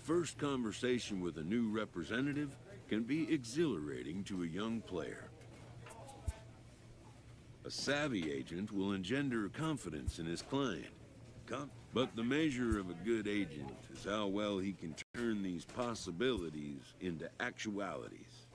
first conversation with a new representative can be exhilarating to a young player. A savvy agent will engender confidence in his client. But the measure of a good agent is how well he can turn these possibilities into actualities.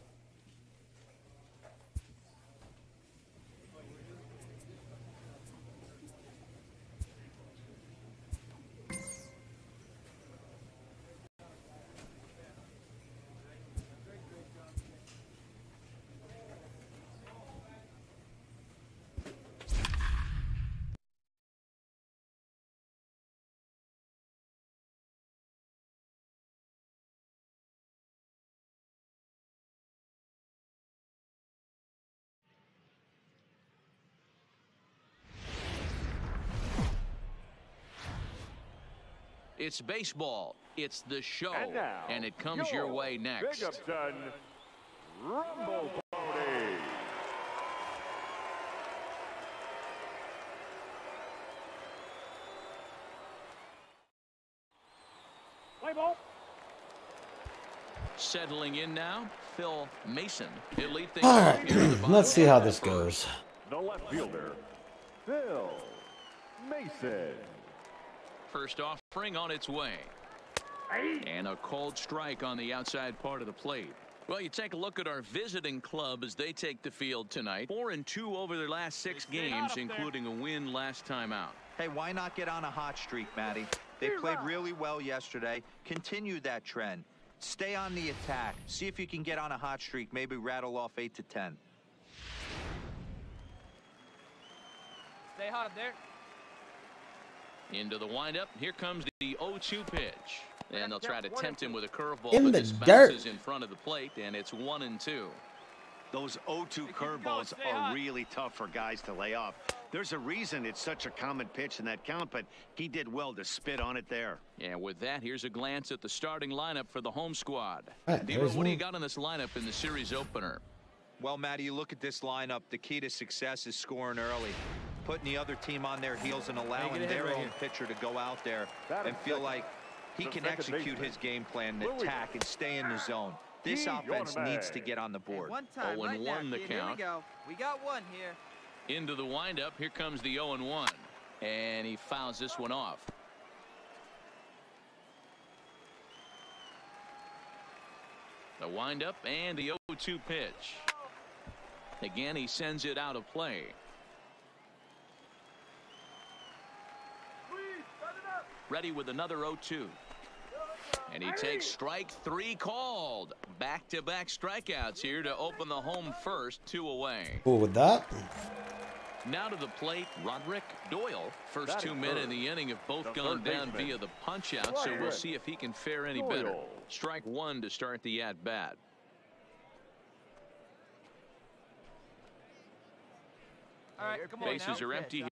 It's baseball. It's the show. And it comes your way next. Jacobson Rumble Pony. Play ball. Settling in now, Phil Mason. He'll lead things All off right, here in the let's see how bottom this goes. The left fielder, Phil Mason. First offering on its way. And a cold strike on the outside part of the plate. Well, you take a look at our visiting club as they take the field tonight. 4-2 over their last 6 games, including a win last time out. Hey, why not get on a hot streak, Matty? They played really well yesterday. Continue that trend. Stay on the attack. See if you can get on a hot streak. Maybe rattle off 8 to 10. Stay hot there. Into the windup. Here comes the 0-2 pitch. And they'll try to tempt him with a curveball. In but the this dirt. bounces in front of the plate, and it's 1-2. Those 0-2 curveballs are really tough for guys to lay off. There's a reason it's such a common pitch in that count, but he did well to spit on it there. And with that, here's a glance at the starting lineup for the home squad. Right, Deaver, what do you got on this lineup in the series opener? Well, Matty, you look at this lineup. The key to success is scoring early. Putting the other team on their heels and allowing their own pitcher to go out there and feel like he can execute his game plan and attack and stay in the zone. This offense needs to get on the board. 0-1 the count. Here we go. We got one here. Into the windup. Here comes the 0-1. And he fouls this one off. The windup and the 0-2 pitch. Again, he sends it out of play. Ready with another 0-2. And he takes strike 3 called. Back-to-back strikeouts here to open the home first, 2 away. Cool with that. Now to the plate, Roderick Doyle. First 2 men in the inning have both gone down via the punch-out, so we'll see if he can fare any better. Strike 1 to start the at-bat. All right, come on Bases now. are empty.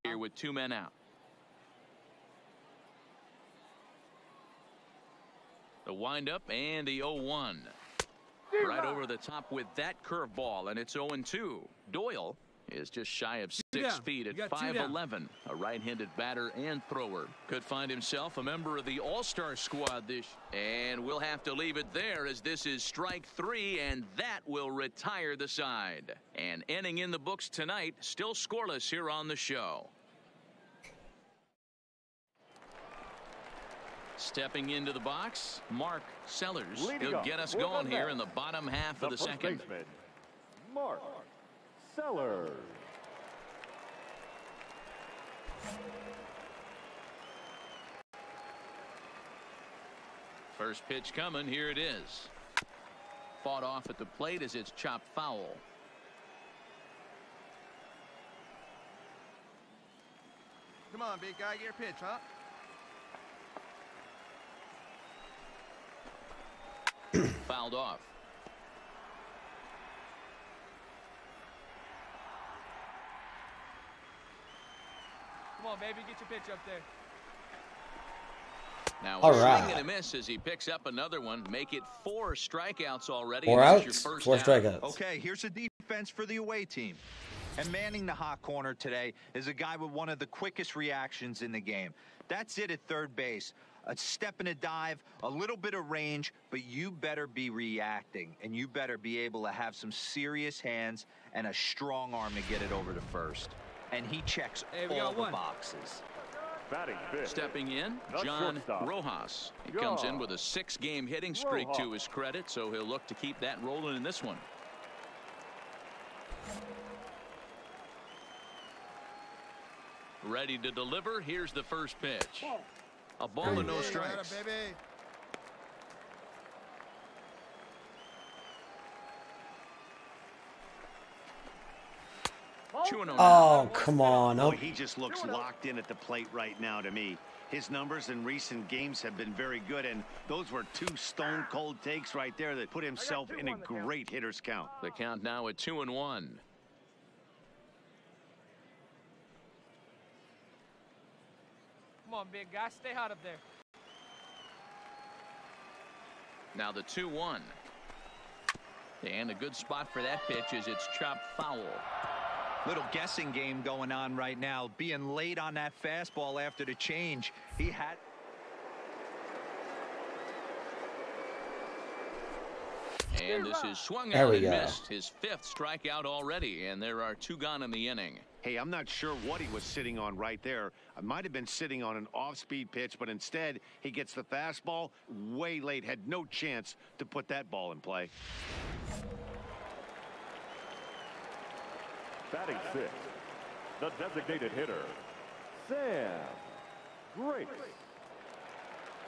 Here with 2 men out. The windup and the 0-1. Right over the top with that curveball, and it's 0-2. Doyle is just shy of 6 feet at 5'11". A right-handed batter and thrower. Could find himself a member of the All-Star squad this. And we'll have to leave it there as this is strike 3, and that will retire the side. And ending in the books tonight, still scoreless here on the show. Stepping into the box, Mark Sellers. He'll get us going here in the bottom half of the second. Baseman, Mark Sellers. First pitch coming. Here it is. Fought off at the plate as it's chopped foul. Come on, big guy, get your pitch, huh? Fouled off. Come on, baby, get your pitch up there. Now, All swing right. and a miss as he picks up another one. Make it 4 strikeouts already. 4 and there's outs, your first 4 out. strikeouts. Okay, here's a defense for the away team. And manning the hot corner today is a guy with one of the quickest reactions in the game. That's it at third base. A step and a dive, a little bit of range, but you better be reacting, and you better be able to have some serious hands and a strong arm to get it over to first. And he checks all the boxes. Batting fifth. Stepping in, The John shortstop. Rojas. He comes in John with a 6-game hitting streak to Rojas. his credit, so he'll look to keep that rolling in this one. Ready to deliver. Here's the first pitch. A ball and no strikes. Oh, come on. Boy, he just looks locked in at the plate right now to me. His numbers in recent games have been very good, and those were 2 stone-cold takes right there that put himself in a great hitter's count. The count now at 2-1. Come on, big guy, stay hot up there. Now the 2-1. And a good spot for that pitch as it's chopped foul. Little guessing game going on right now. Being late on that fastball after the change. He had... And this is swung There out we and go. missed. His 5th strikeout already, and there are 2 gone in the inning. Hey, I'm not sure what he was sitting on right there. I might have been sitting on an off-speed pitch, but instead he gets the fastball way late. Had no chance to put that ball in play. Batting sixth. The designated hitter, Sam Grace.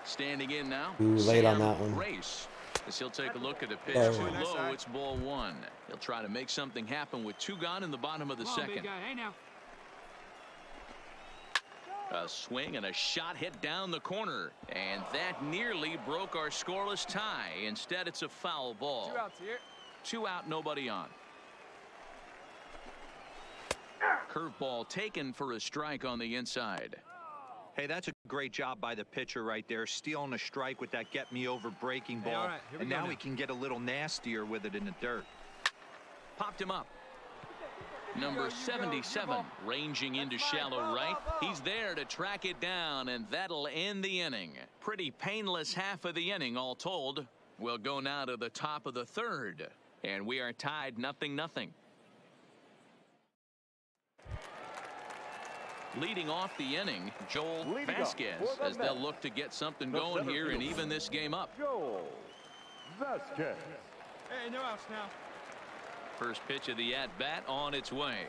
Standing in now. Ooh, late on Sam that one. Grace. As he'll take a look at the pitch Oh. too low. It's ball 1. He'll try to make something happen with 2 gone in the bottom of the second. Hey, now. A swing and a shot hit down the corner, and that nearly broke our scoreless tie. Instead, it's a foul ball. 2 outs here. 2 out, nobody on. Curveball taken for a strike on the inside. Hey, that's a great job by the pitcher right there, stealing a strike with that get-me-over breaking ball. all right, here we And go now now. he can get a little nastier with it in the dirt. Popped him up. Number 77 ranging into shallow right. He's there to track it down, and that'll end the inning. Pretty painless half of the inning all told. We'll go now to the top of the 3rd, and we are tied 0-0. Leading off the inning, Joel Leading off Vasquez, for the as they'll Mets, look to get something the going center here and fielder, even this game up. Joel Vasquez. Hey, no outs now. First pitch of the at-bat on its way.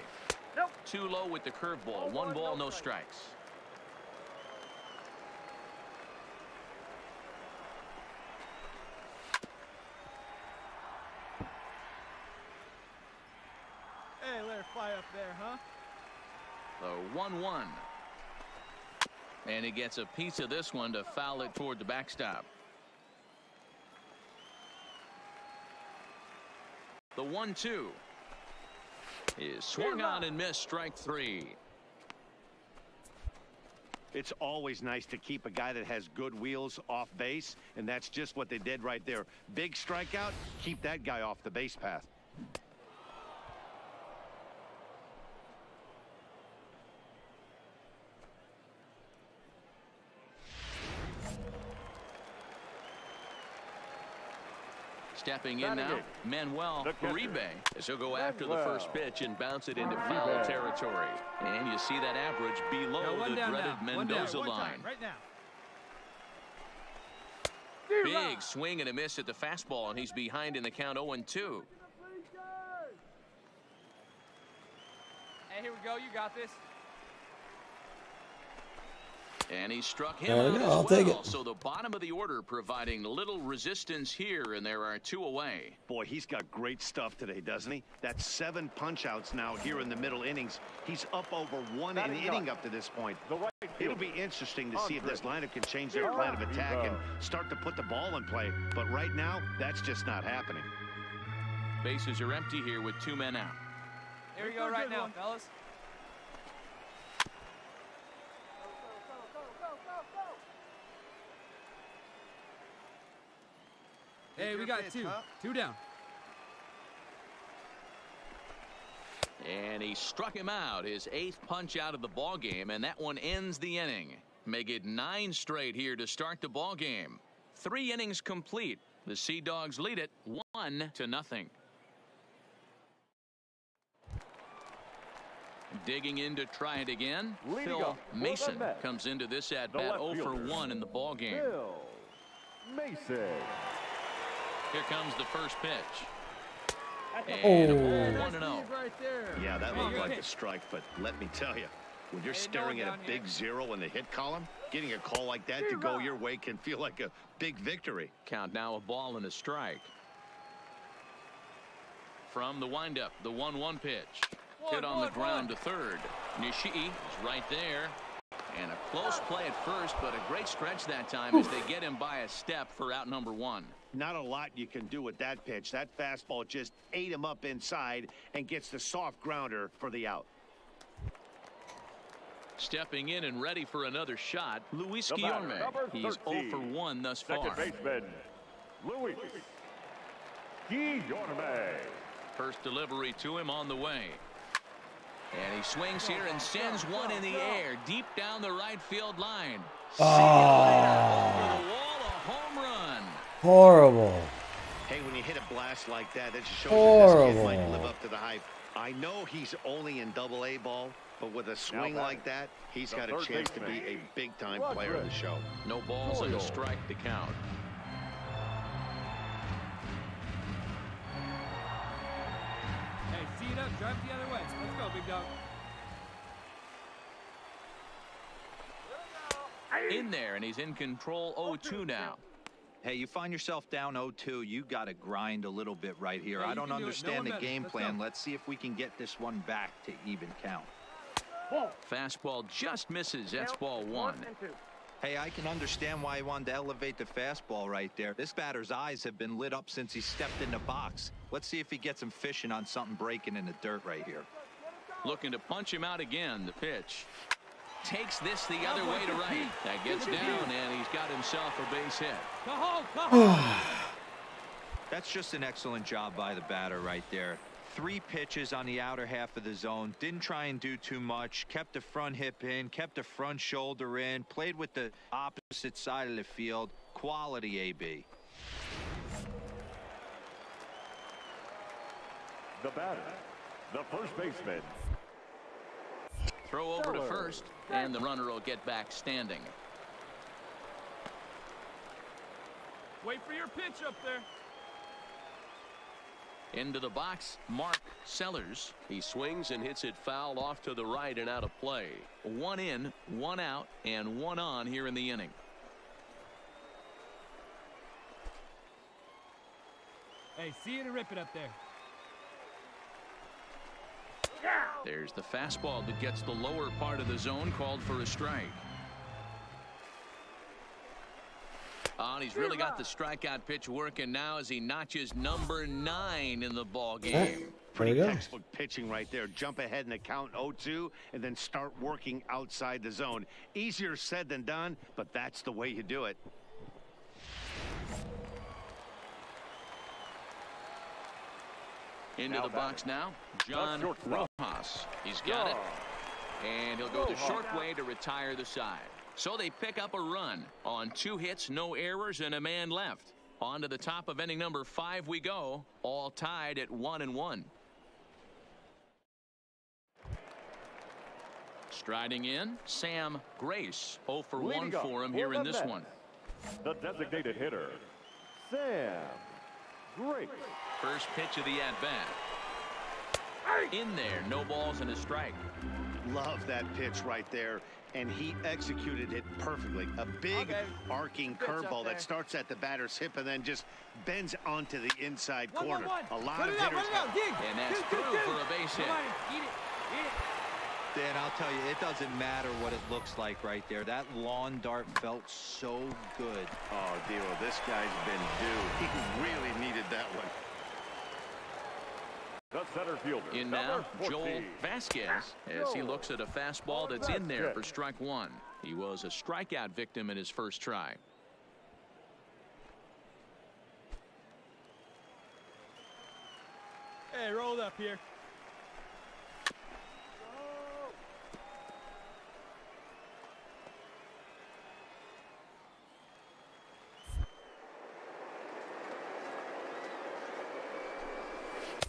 Nope. Too low with the curveball. 1 ball, no strikes. Hey, let her fly up there, huh? The 1-1. And he gets a piece of this one to foul it toward the backstop. The 1-2 is swung on and missed. Strike 3. It's always nice to keep a guy that has good wheels off base, and that's just what they did right there. Big strikeout, keep that guy off the base path. Stepping in now, Manuel Uribe, as he'll go after the first pitch and bounce it into foul territory. And you see that average below the dreaded Mendoza line. Right now. Big swing and a miss at the fastball, and he's behind in the count 0-2. Hey, here we go. You got this. And he struck him There we out go. as I'll take well. it. So the bottom of the order providing little resistance here, and there are 2 away. Boy, he's got great stuff today, doesn't he? That's 7 punch-outs now here in the middle innings. He's up over 1 an inning up to this point. It'll be interesting to see if this lineup can change their plan of attack and start to put the ball in play. But right now, that's just not happening. Bases are empty here with 2 men out. Here we go right now, fellas. Hey, we got two. Two down. And he struck him out, his 8th punch out of the ball game, and that one ends the inning. Make it 9 straight here to start the ball game. 3 innings complete. The Sea Dogs lead it 1-0. Digging in to try it again. Phil Mason comes into this at bat 0 for 1 in the ball game. Phil Mason. Here comes the first pitch. And a ball 1-0. Yeah, that looked like a strike, but let me tell you, when you're staring at a big 0 in the hit column, getting a call like that to go your way can feel like a big victory. Count now, a ball and a strike. From the windup, the 1-1 pitch. Hit on the ground to third. Nishii is right there. And a close play at first, but a great stretch that time as they get him by a step for out number 1. Not a lot you can do with that pitch. That fastball just ate him up inside and gets the soft grounder for the out. Stepping in and ready for another shot, Luis Guillorme. He's 0 for 1 thus far. Second baseman, Luis Guillorme. First delivery to him on the way. And he swings here and sends one in the air deep down the right field line. Oh. Over the wall, a home run. Horrible. Hey, when you hit a blast like that, that just shows you this kid might live up to the hype. I know he's only in Double-A ball, but with a swing like that, he's got a chance to be a big-time player of the show. No balls and a strike to count. Hey, see it up, drive the other way. Let's go, big dog. In there, and he's in control 0-2 now. Hey, you find yourself down 0-2, you got to grind a little bit right here. I don't understand the game plan. Let's see if we can get this one back to even count. Fastball just misses. That's ball 1. Hey, I can understand why he wanted to elevate the fastball right there. This batter's eyes have been lit up since he stepped in the box. Let's see if he gets him fishing on something breaking in the dirt right here. Looking to punch him out again. The pitch takes this the other way to right. That gets down, and he's got himself a base hit. That's just an excellent job by the batter right there. 3 pitches on the outer half of the zone. Didn't try and do too much. Kept the front hip in. Kept the front shoulder in. Played with the opposite side of the field. Quality AB. The batter, the first baseman. Throw over to first, and the runner will get back standing. Wait for your pitch up there. Into the box, Mark Sellers. He swings and hits it foul off to the right and out of play. 1 in, 1 out, and 1 on here in the inning. Hey, see it and rip it up there. There's the fastball that gets the lower part of the zone, called for a strike. And he's really got the strikeout pitch working now as he notches number 9 in the ball game. Pretty textbook pitching right there. Jump ahead in the count 0-2 and then start working outside the zone. Easier said than done, but that's the way you do it. Into the box now, John Rojas. He's got it. And he'll go the short way to retire the side. So they pick up a run on 2 hits, no errors, and a man left. On to the top of inning number 5 we go, all tied at 1-1. Striding in, Sam Grace. 0 for 1 for him here in this one. The designated hitter, Sam Grace. First pitch of the at-bat. In there, no balls and a strike. Love that pitch right there, and he executed it perfectly. A big arcing curveball that starts at the batter's hip and then just bends onto the inside corner. A lot of hitters and that's through for a base hit. Dan, I'll tell you, it doesn't matter what it looks like right there. That lawn dart felt so good. Oh, Dio, this guy's been due. He really needed that one. The center fielder. In now, Joel Vasquez, as he looks at a fastball that's in there for strike 1. He was a strikeout victim in his first try. Hey, roll up here.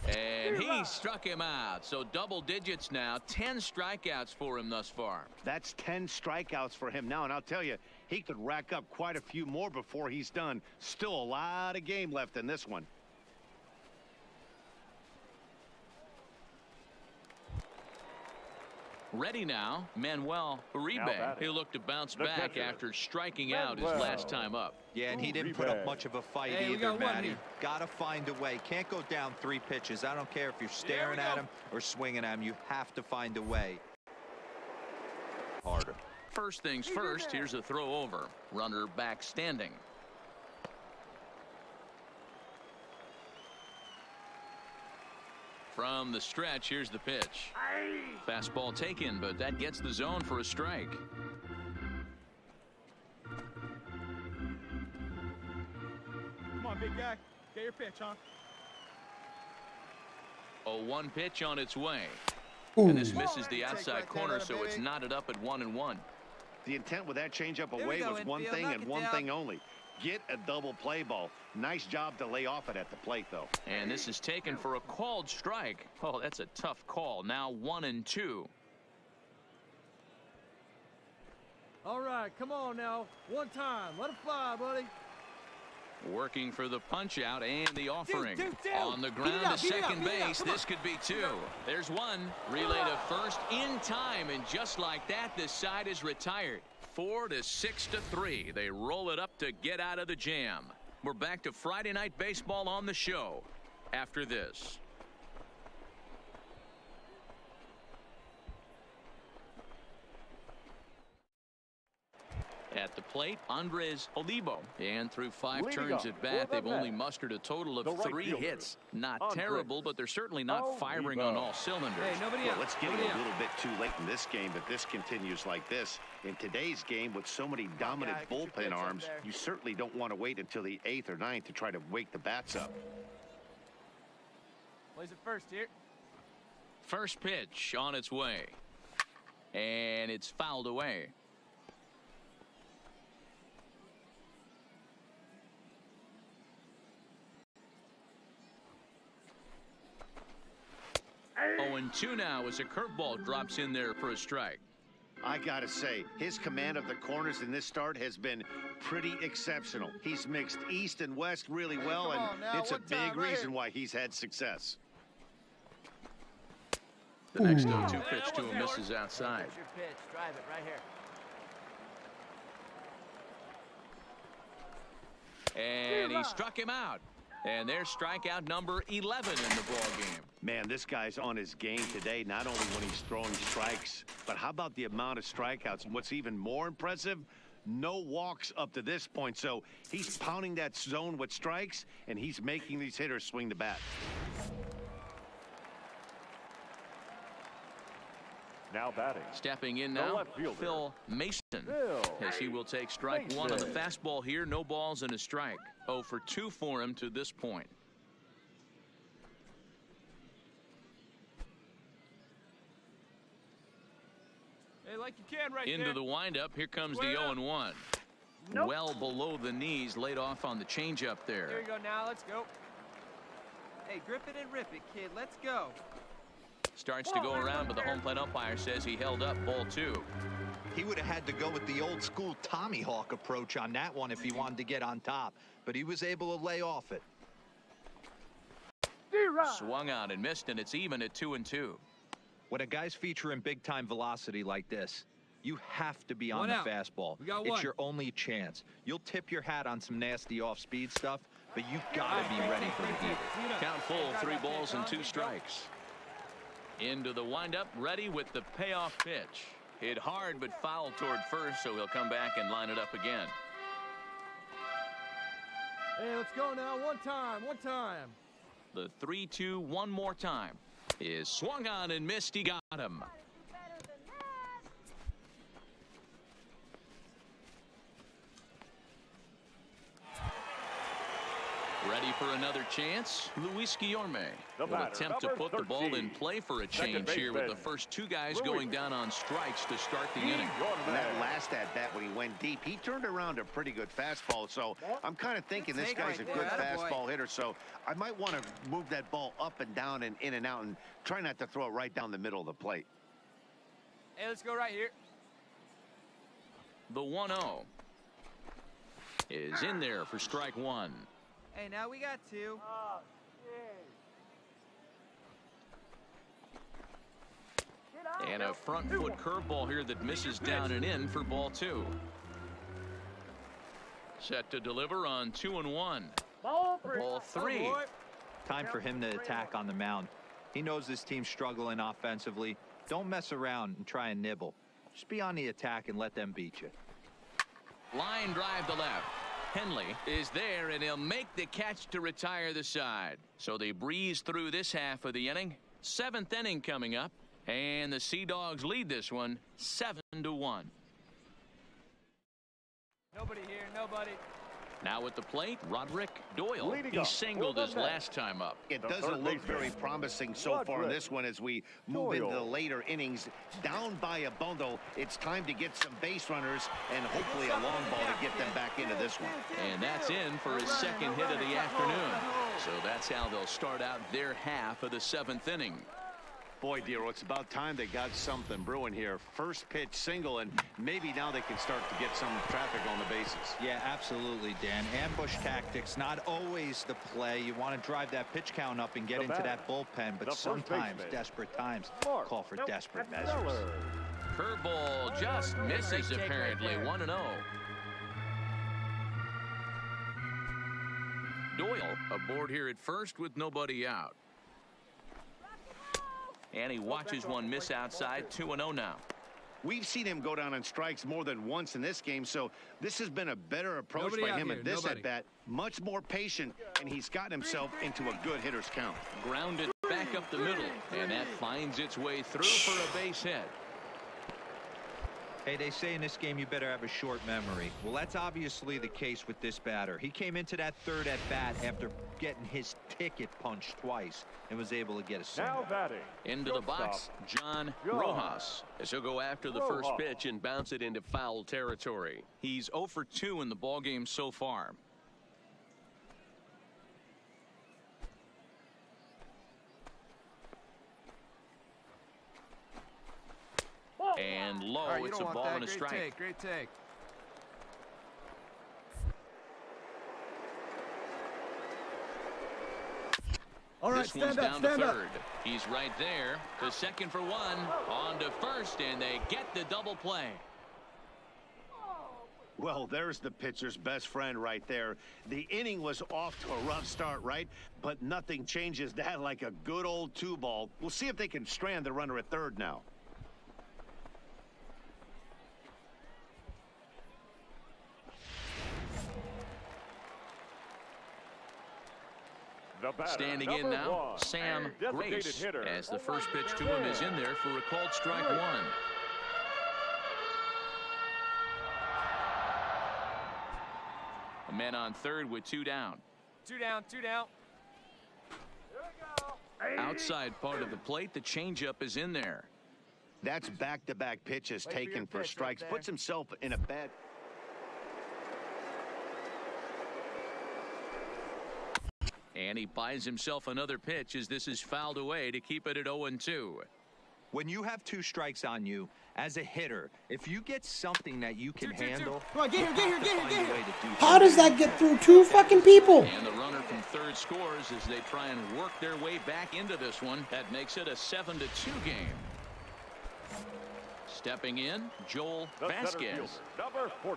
And he struck him out. So double digits now. 10 strikeouts for him thus far. That's 10 strikeouts for him now. And I'll tell you, he could rack up quite a few more before he's done. Still a lot of game left in this one. Ready now, Manuel Uribe. He'll look to bounce back after striking out his last time up. Yeah, and he didn't put up much of a fight either, Matty. Got to find a way. Can't go down 3 pitches. I don't care if you're staring at him or swinging at him. You have to find a way. Harder. First things first, here's a throw over. Runner back standing. From the stretch, here's the pitch. Fastball taken, but that gets the zone for a strike. Come on, big guy. Get your pitch, huh? 0-1 pitch on its way. Ooh. And this misses the outside corner, so it's knotted up at 1-1. The intent with that changeup away was one thing and one thing only. Get a double play ball. Nice job to lay off it at the plate, though. And this is taken for a called strike. Oh, that's a tough call. Now 1-2. All right, come on now. One time. Let it fly, buddy. Working for the punch out and the offering. On the ground to second base. This could be 2. There's 1. Relay to first in time, and just like that, this side is retired. 4-6-3. They roll it up to get out of the jam. We're back to Friday Night Baseball on the show after this. At the plate, Andres Olivo. And through 5 turns at bat, they've only mustered a total of 3 hits. Not terrible, but they're certainly not firing on all cylinders. Hey, nobody Let's get it a little bit too late in this game, but this continues like this. In today's game, with so many dominant bullpen arms, you certainly don't want to wait until the 8th or 9th to try to wake the bats up. Plays it first here. First pitch on its way. And it's fouled away. Hey. 0-2 now as a curveball drops in there for a strike. I gotta say, his command of the corners in this start has been pretty exceptional. He's mixed east and west really well, and it's a big reason why he's had success. The next 0-2 pitch to him misses outside. Your pitch. Drive it right here. And he struck him out. And there's strikeout number 11 in the ball game. Man, this guy's on his game today, not only when he's throwing strikes, but how about the amount of strikeouts? And what's even more impressive, no walks up to this point. So he's pounding that zone with strikes, and he's making these hitters swing the bat. Now batting. Stepping in now, Phil Mason. As he will take strike 1 on the fastball here. No balls and a strike. 0 for 2 for him to this point. Hey, like you can right Into there. the windup. Here comes the 0-1. Nope. Well below the knees, laid off on the changeup there. Here we go now. Let's go. Hey, grip it and rip it, kid. Let's go. Starts to go around, but the home plate umpire says he held up ball 2. He would have had to go with the old school Tommy Hawk approach on that one if he wanted to get on top, but he was able to lay off it. Swung out and missed, and it's even at 2-2. When a guy's featuring big time velocity like this, you have to be on the fastball. It's your only chance. You'll tip your hat on some nasty off speed stuff, but you gotta be ready for the heat. Count full, 3 balls and 2 strikes. Into the windup, ready with the payoff pitch. Hit hard but fouled toward first, so he'll come back and line it up again. Hey, let's go now. One time. The 3-2 one more time is swung on and missed. He got him. Ready for another chance. Luis Guillorme will attempt to put the ball in play for a change here with the first two guys going down on strikes to start the inning. That last at-bat when he went deep, he turned around a pretty good fastball. So I'm kind of thinking this guy's a good fastball hitter. So I might want to move that ball up and down and in and out and try not to throw it right down the middle of the plate. Hey, let's go right here. The 1-0 is in there for strike one. Hey, now we got two. And a front foot curveball here that misses down and in for ball two. Set to deliver on 2-1. Ball three. Time for him to attack on the mound. He knows this team's struggling offensively. Don't mess around and try and nibble. Just be on the attack and let them beat you. Line drive to left. Henley is there, and he'll make the catch to retire the side. So they breeze through this half of the inning. Seventh inning coming up, and the Sea Dogs lead this one 7-1. Nobody here, nobody. Now at the plate, Roderick Doyle. He singled his last time up. It doesn't look very promising so far in this one as we move into the later innings. Down by a bundle, it's time to get some base runners and hopefully a long ball to get them back into this one. And that's in for his second hit of the afternoon. So that's how they'll start out their half of the seventh inning. Boy, Dero, it's about time they got something brewing here. First pitch single, and maybe now they can start to get some traffic on the bases. Yeah, absolutely, Dan. Ambush tactics, not always the play. You want to drive that pitch count up and get into that bullpen, but sometimes desperate times call for desperate measures. Curveball just misses apparently. 1-0. Doyle aboard here at first with nobody out. And he watches one miss outside. 2-0 now. We've seen him go down on strikes more than once in this game, so this has been a better approach by him at this at-bat. Much more patient, and he's gotten himself into a good hitter's count. Grounded back up the middle, and that finds its way through for a base hit. Hey, they say in this game you better have a short memory. Well, that's obviously the case with this batter. He came into that third at bat after getting his ticket punched twice and was able to get a single. Now batting. Into the box, John Rojas, as he'll go after the first pitch and bounce it into foul territory. He's 0 for 2 in the ballgame so far. And low, Right, it's a ball and a strike. Great take. All right, this one's down to third. He's right there. To second for one. On to first, and they get the double play. Well, there's the pitcher's best friend right there. The inning was off to a rough start, right? But nothing changes that like a good old 2-ball. We'll see if they can strand the runner at third now. Standing in now, Sam Grace, as the first pitch to him is in there for a called strike one. A man on third with 2 down. 2 down, 2 down. Outside part of the plate, the changeup is in there. That's back-to-back pitches taken for strikes. Puts himself in a bad... And he buys himself another pitch as this is fouled away to keep it at 0-2. When you have 2 strikes on you, as a hitter, if you get something that you can handle, come on, get here. How does that get through 2 fucking people? And the runner from third scores as they try and work their way back into this one. That makes it a 7-2 game. Stepping in, Joel Vasquez.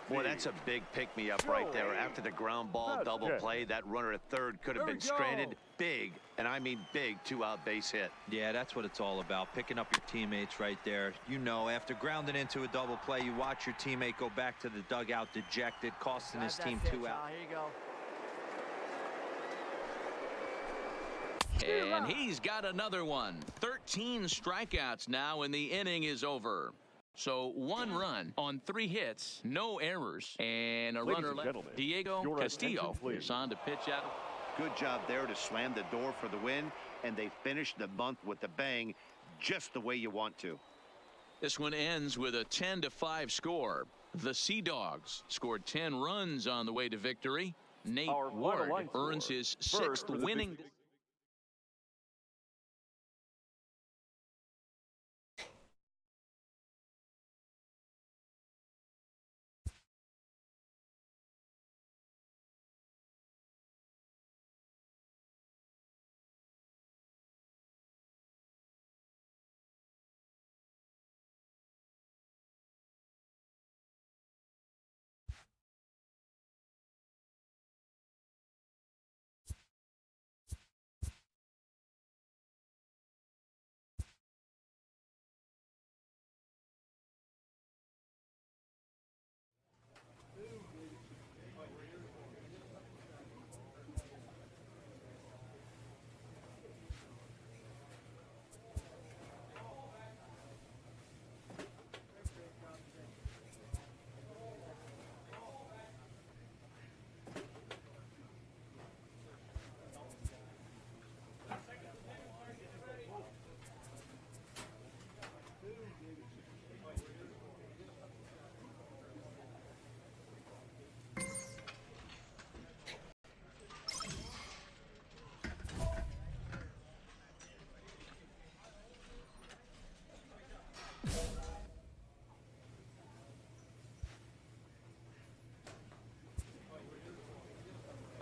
Boy, that's a big pick-me-up right there. After the ground ball double play, that runner at third could have been stranded. Big, and I mean big, 2-out base hit. Yeah, that's what it's all about, picking up your teammates right there. You know, after grounding into a double play, you watch your teammate go back to the dugout dejected, costing his team 2 outs. Here you go. And he's got another one. 13 strikeouts now, and the inning is over. So 1 run on 3 hits, no errors, and a runner left. Diego Castillo is on to pitch out. good job there to slam the door for the win, and they finished the month with a bang, just the way you want to. This one ends with a 10-5 score. The Sea Dogs scored 10 runs on the way to victory. Nate Ward earns his 6th winning.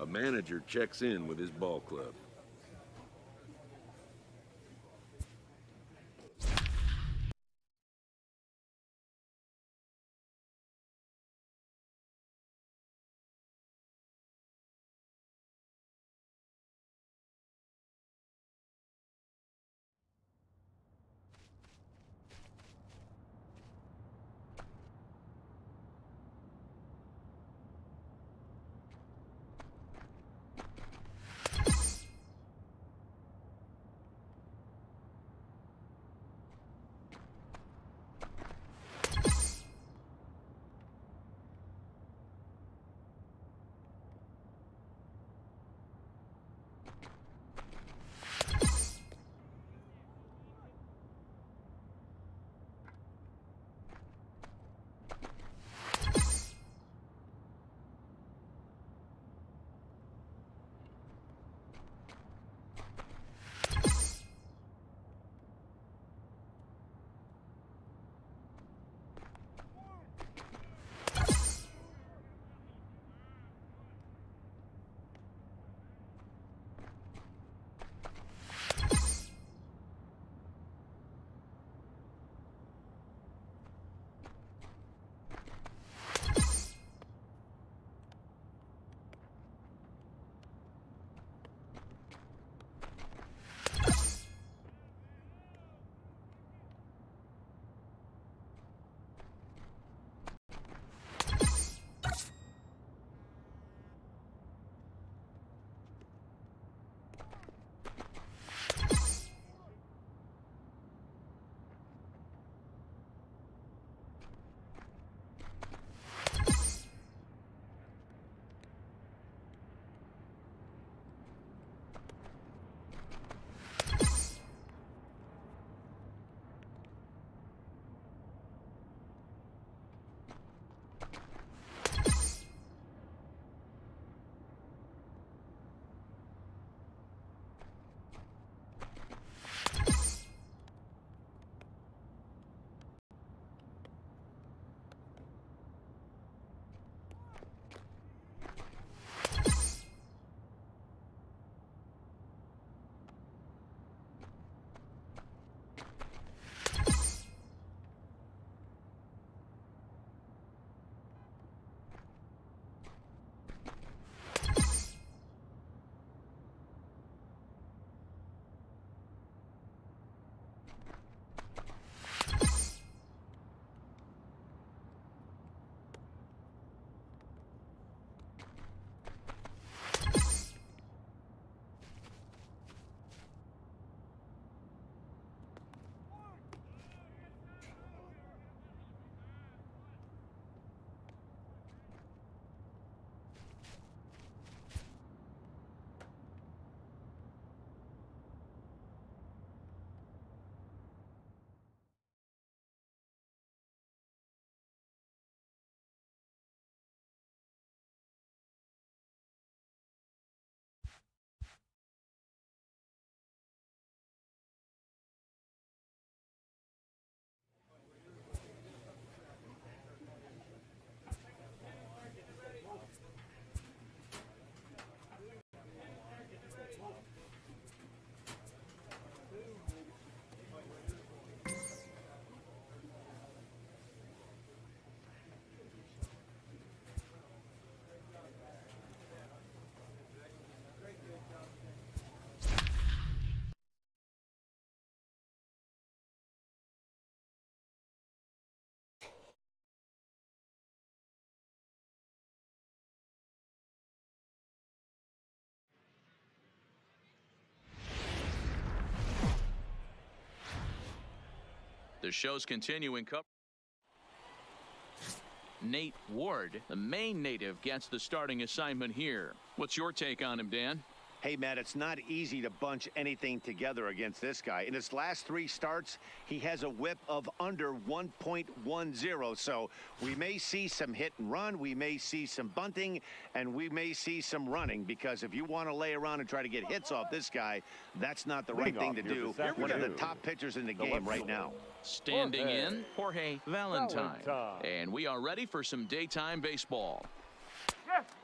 A manager checks in with his ball club. The show's continuing coverage. Nate Ward, the Maine native, gets the starting assignment here. What's your take on him, Dan? Hey, Matt, it's not easy to bunch anything together against this guy. In his last 3 starts, he has a whip of under 1.10. So we may see some hit and run, we may see some bunting, and we may see some running, because if you want to lay around and try to get hits off this guy, that's not the right thing to do. One of the top pitchers in the game right now. Standing in, Jorge Valentine. And we are ready for some daytime baseball.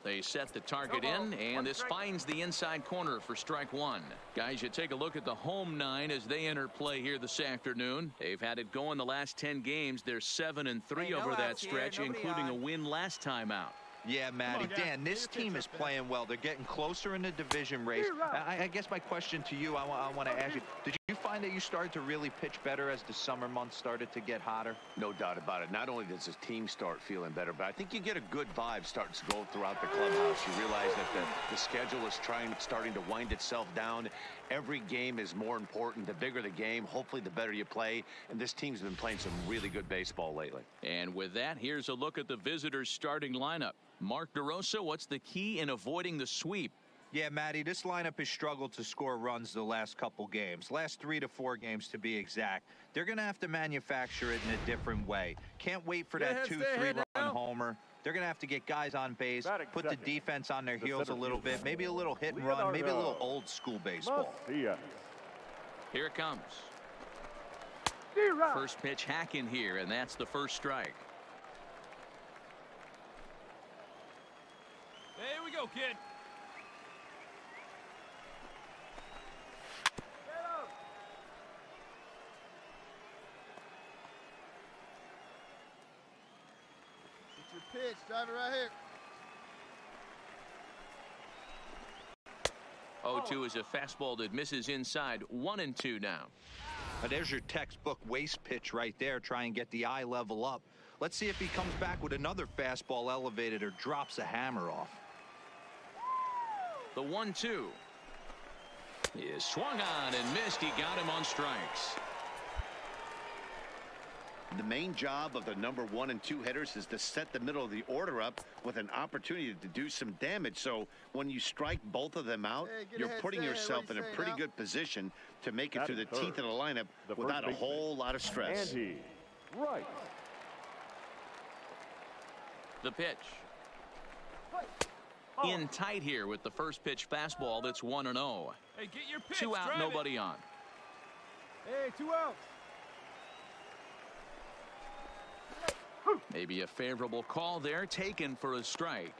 They set the target in, and this finds the inside corner for strike 1. Guys, you take a look at the home 9 as they enter play here this afternoon. They've had it going the last 10 games. They're 7-3 over that stretch, including a win last time out. Yeah, Matty. Dan, this team is playing well. They're getting closer in the division race. I guess my question to you, I want to ask you, did you find that you started to really pitch better as the summer months started to get hotter? No doubt about it. Not only does his team start feeling better, but I think you get a good vibe starting to go throughout the clubhouse. You realize that the schedule is starting to wind itself down. Every game is more important. The bigger the game, hopefully the better you play. And this team's been playing some really good baseball lately. And with that, here's a look at the visitors' starting lineup. Mark DeRosa, what's the key in avoiding the sweep? Yeah, Matty, this lineup has struggled to score runs the last couple games. Last 3 to 4 games to be exact. They're going to have to manufacture it in a different way. Can't wait for that 2-3 run homer. They're going to have to get guys on base, put the defense on their heels a little bit, maybe a little hit and run, maybe a little old school baseball. Here it comes. First pitch hack in here, and that's the first strike. Here we go, kid. Pitch, drive it right here. 0-2 is a fastball that misses inside. 1-2 now. There's your textbook waste pitch right there. Try and get the eye level up. Let's see if he comes back with another fastball elevated or drops a hammer off. The 1-2 is swung on and missed. He got him on strikes. The main job of the number 1 and 2 hitters is to set the middle of the order up with an opportunity to do some damage. So when you strike both of them out, you're putting yourself in a pretty good position to make it through the teeth of the lineup without a whole lot of stress. Andy Wright. The pitch. In tight here with the first pitch fastball. That's 1-0. Hey, get your pitch. 2 out, nobody on. Hey, 2 outs. Maybe a favorable call there, taken for a strike.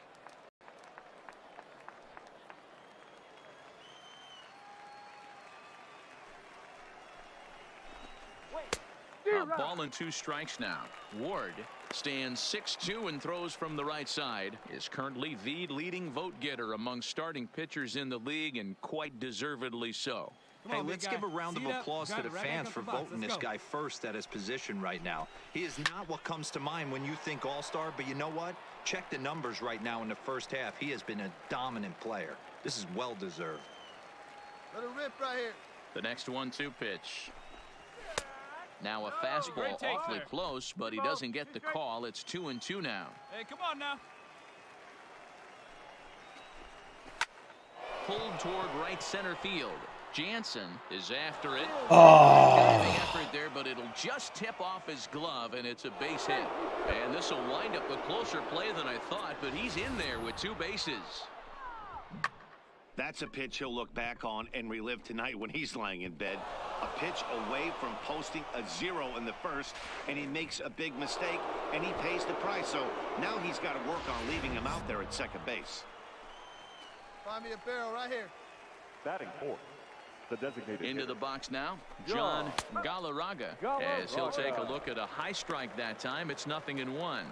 A ball and 2 strikes now. Ward stands 6-2 and throws from the right side. Is currently the leading vote getter among starting pitchers in the league, and quite deservedly so. Hey, let's give a round of applause to the fans for voting this guy first at his position right now. He is not what comes to mind when you think all-star, but you know what? Check the numbers right now in the first half. He has been a dominant player. This is well-deserved. Let it rip right here. The next 1-2 pitch. Now a fastball awfully close, but he doesn't get the call. It's 2-2 now. Hey, come on now. Pulled toward right center field. Jansen is after it. Oh. Effort there, but it'll just tip off his glove, and it's a base hit. And this will wind up a closer play than I thought, but he's in there with 2 bases. That's a pitch he'll look back on and relive tonight when he's lying in bed. A pitch away from posting a 0 in the first, and he makes a big mistake, and he pays the price. So now he's got to work on leaving him out there at second base. Find me a barrel right here. Batting fourth, the designated into the box now, John Galarraga, as he'll take a look at a high strike that time. It's 0-1.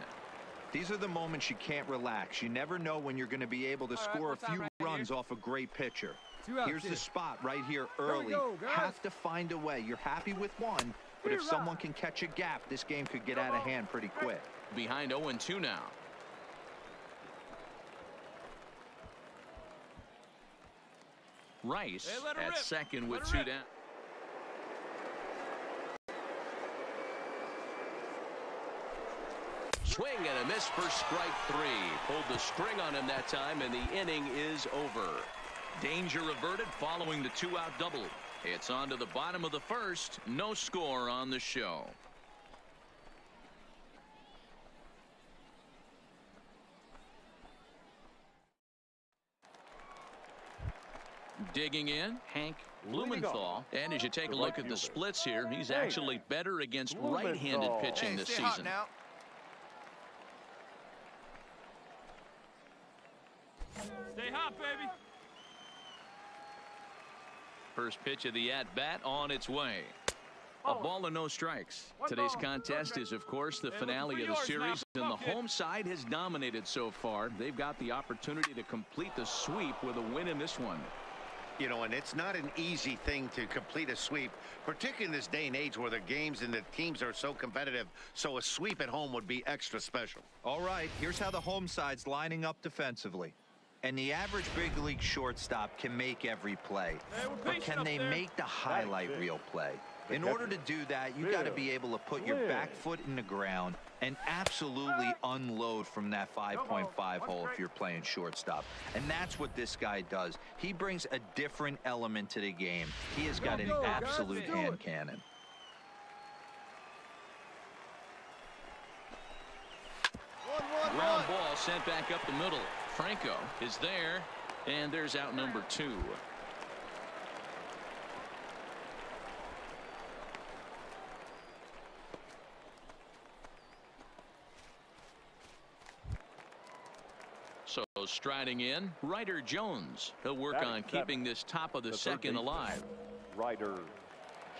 These are the moments you can't relax. You never know when you're going to be able to score a few runs off a great pitcher. Here's the spot right here early. Have to find a way. You're happy with 1, but if someone can catch a gap, this game could get out of hand pretty quick. Behind 0-2 now. Rice at second with 2 down. Swing and a miss for strike 3. Pulled the string on him that time, and the inning is over. Danger averted following the 2-out double. It's on to the bottom of the first. No score on the show. Digging in, Hank Blumenthal. And as you take a look at the splits here, he's actually better against right-handed pitching this season. Stay hot, baby. First pitch of the at-bat on its way. A ball and no strikes. Today's contest is, of course, the finale of the series, and the home side has dominated so far. They've got the opportunity to complete the sweep with a win in this one. You know, and it's not an easy thing to complete a sweep, particularly in this day and age where the games and the teams are so competitive. So a sweep at home would be extra special. All right, here's how the home side's lining up defensively. And the average big league shortstop can make every play. But can they make the highlight reel play? In order to do that, you got to be able to put your back foot in the ground and absolutely unload from that 5.5 hole if you're playing shortstop. And that's what this guy does. He brings a different element to the game. He has got an absolute hand cannon. Ground ball sent back up the middle. Franco is there, and there's out number 2. So striding in, Ryder Jones. He'll work on keeping this top of the second alive. Ryder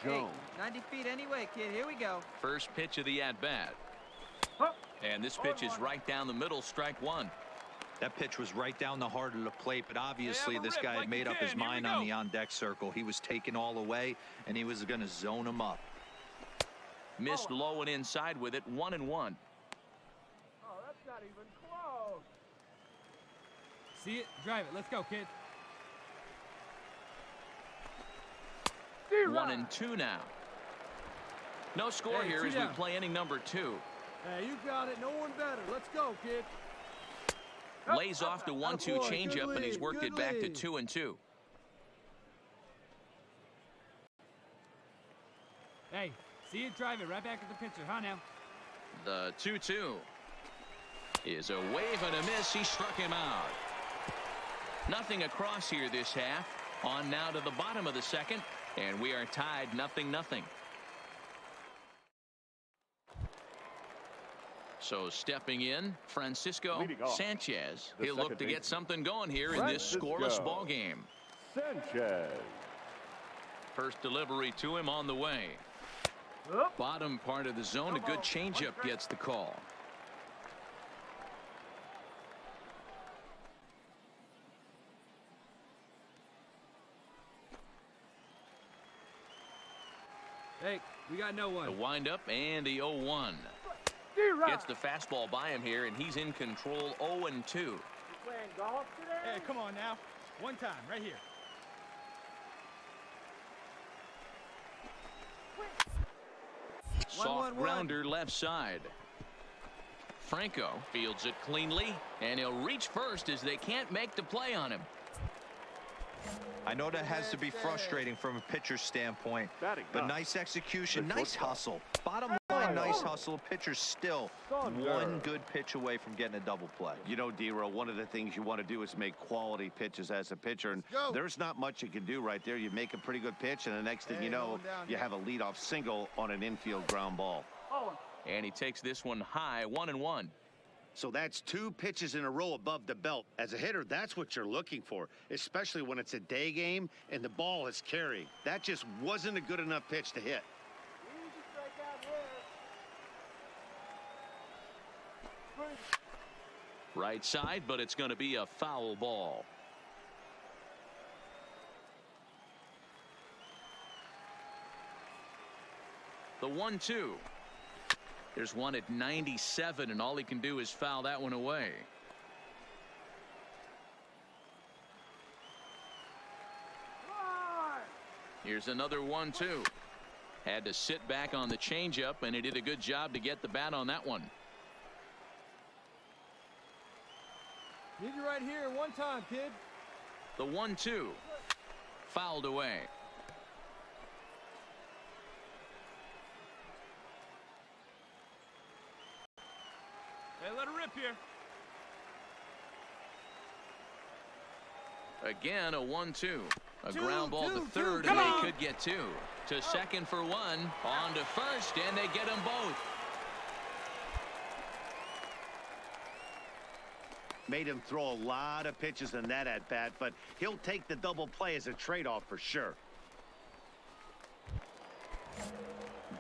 Jones. Hey, 90 feet anyway, kid. Here we go. First pitch of the at-bat. And this pitch is right down the middle, strike 1. That pitch was right down the heart of the plate, but obviously this guy had made up his mind on the on-deck circle. He was taken all away, and he was going to zone him up. Missed low and inside with it, 1-1. Oh, that's not even close. See it? Drive it. Let's go, kid. 1-2 now. No score here as we play inning number 2. Hey, you got it. No one better. Let's go, kid. Lays off the 1-2 changeup, and he's worked it back to 2-2. Hey, see it? Drive it right back at the pitcher, huh, now? The 2-2 is a wave and a miss. He struck him out. Nothing across here this half. On now to the bottom of the second, and we are tied 0-0. So stepping in, Francisco Sanchez. He'll look to get something going here in this scoreless ball game. Sanchez. First delivery to him on the way. Bottom part of the zone, a good changeup gets the call. Hey, we got no one. The windup and the 0-1. Gets the fastball by him here, and he's in control. 0-2. You playing golf today? Hey, come on now. One time, right here. Soft grounder left side. Franco fields it cleanly, and he'll reach first as they can't make the play on him. I know that has to be frustrating from a pitcher's standpoint, but nice execution, nice hustle. Bottom line, nice hustle. Pitcher's still one good pitch away from getting a double play. You know, D-Row, one of the things you want to do is make quality pitches as a pitcher, and there's not much you can do right there. You make a pretty good pitch, and the next thing you know, you have a leadoff single on an infield ground ball. And he takes this one high, 1-1. So that's 2 pitches in a row above the belt. As a hitter, that's what you're looking for, especially when it's a day game and the ball is carrying. That just wasn't a good enough pitch to hit. Right side, but it's going to be a foul ball. The 1-2. There's one at 97, and all he can do is foul that one away. Here's another 1-2. Had to sit back on the changeup, and he did a good job to get the bat on that one. Need you right here one time, kid. The 1-2. Fouled away. Hey, let her rip here. Again, a 1-2. A ground ball to third, and they could get two. To second for one. On to first, and they get them both. Made him throw a lot of pitches in that at-bat, but he'll take the double play as a trade-off for sure.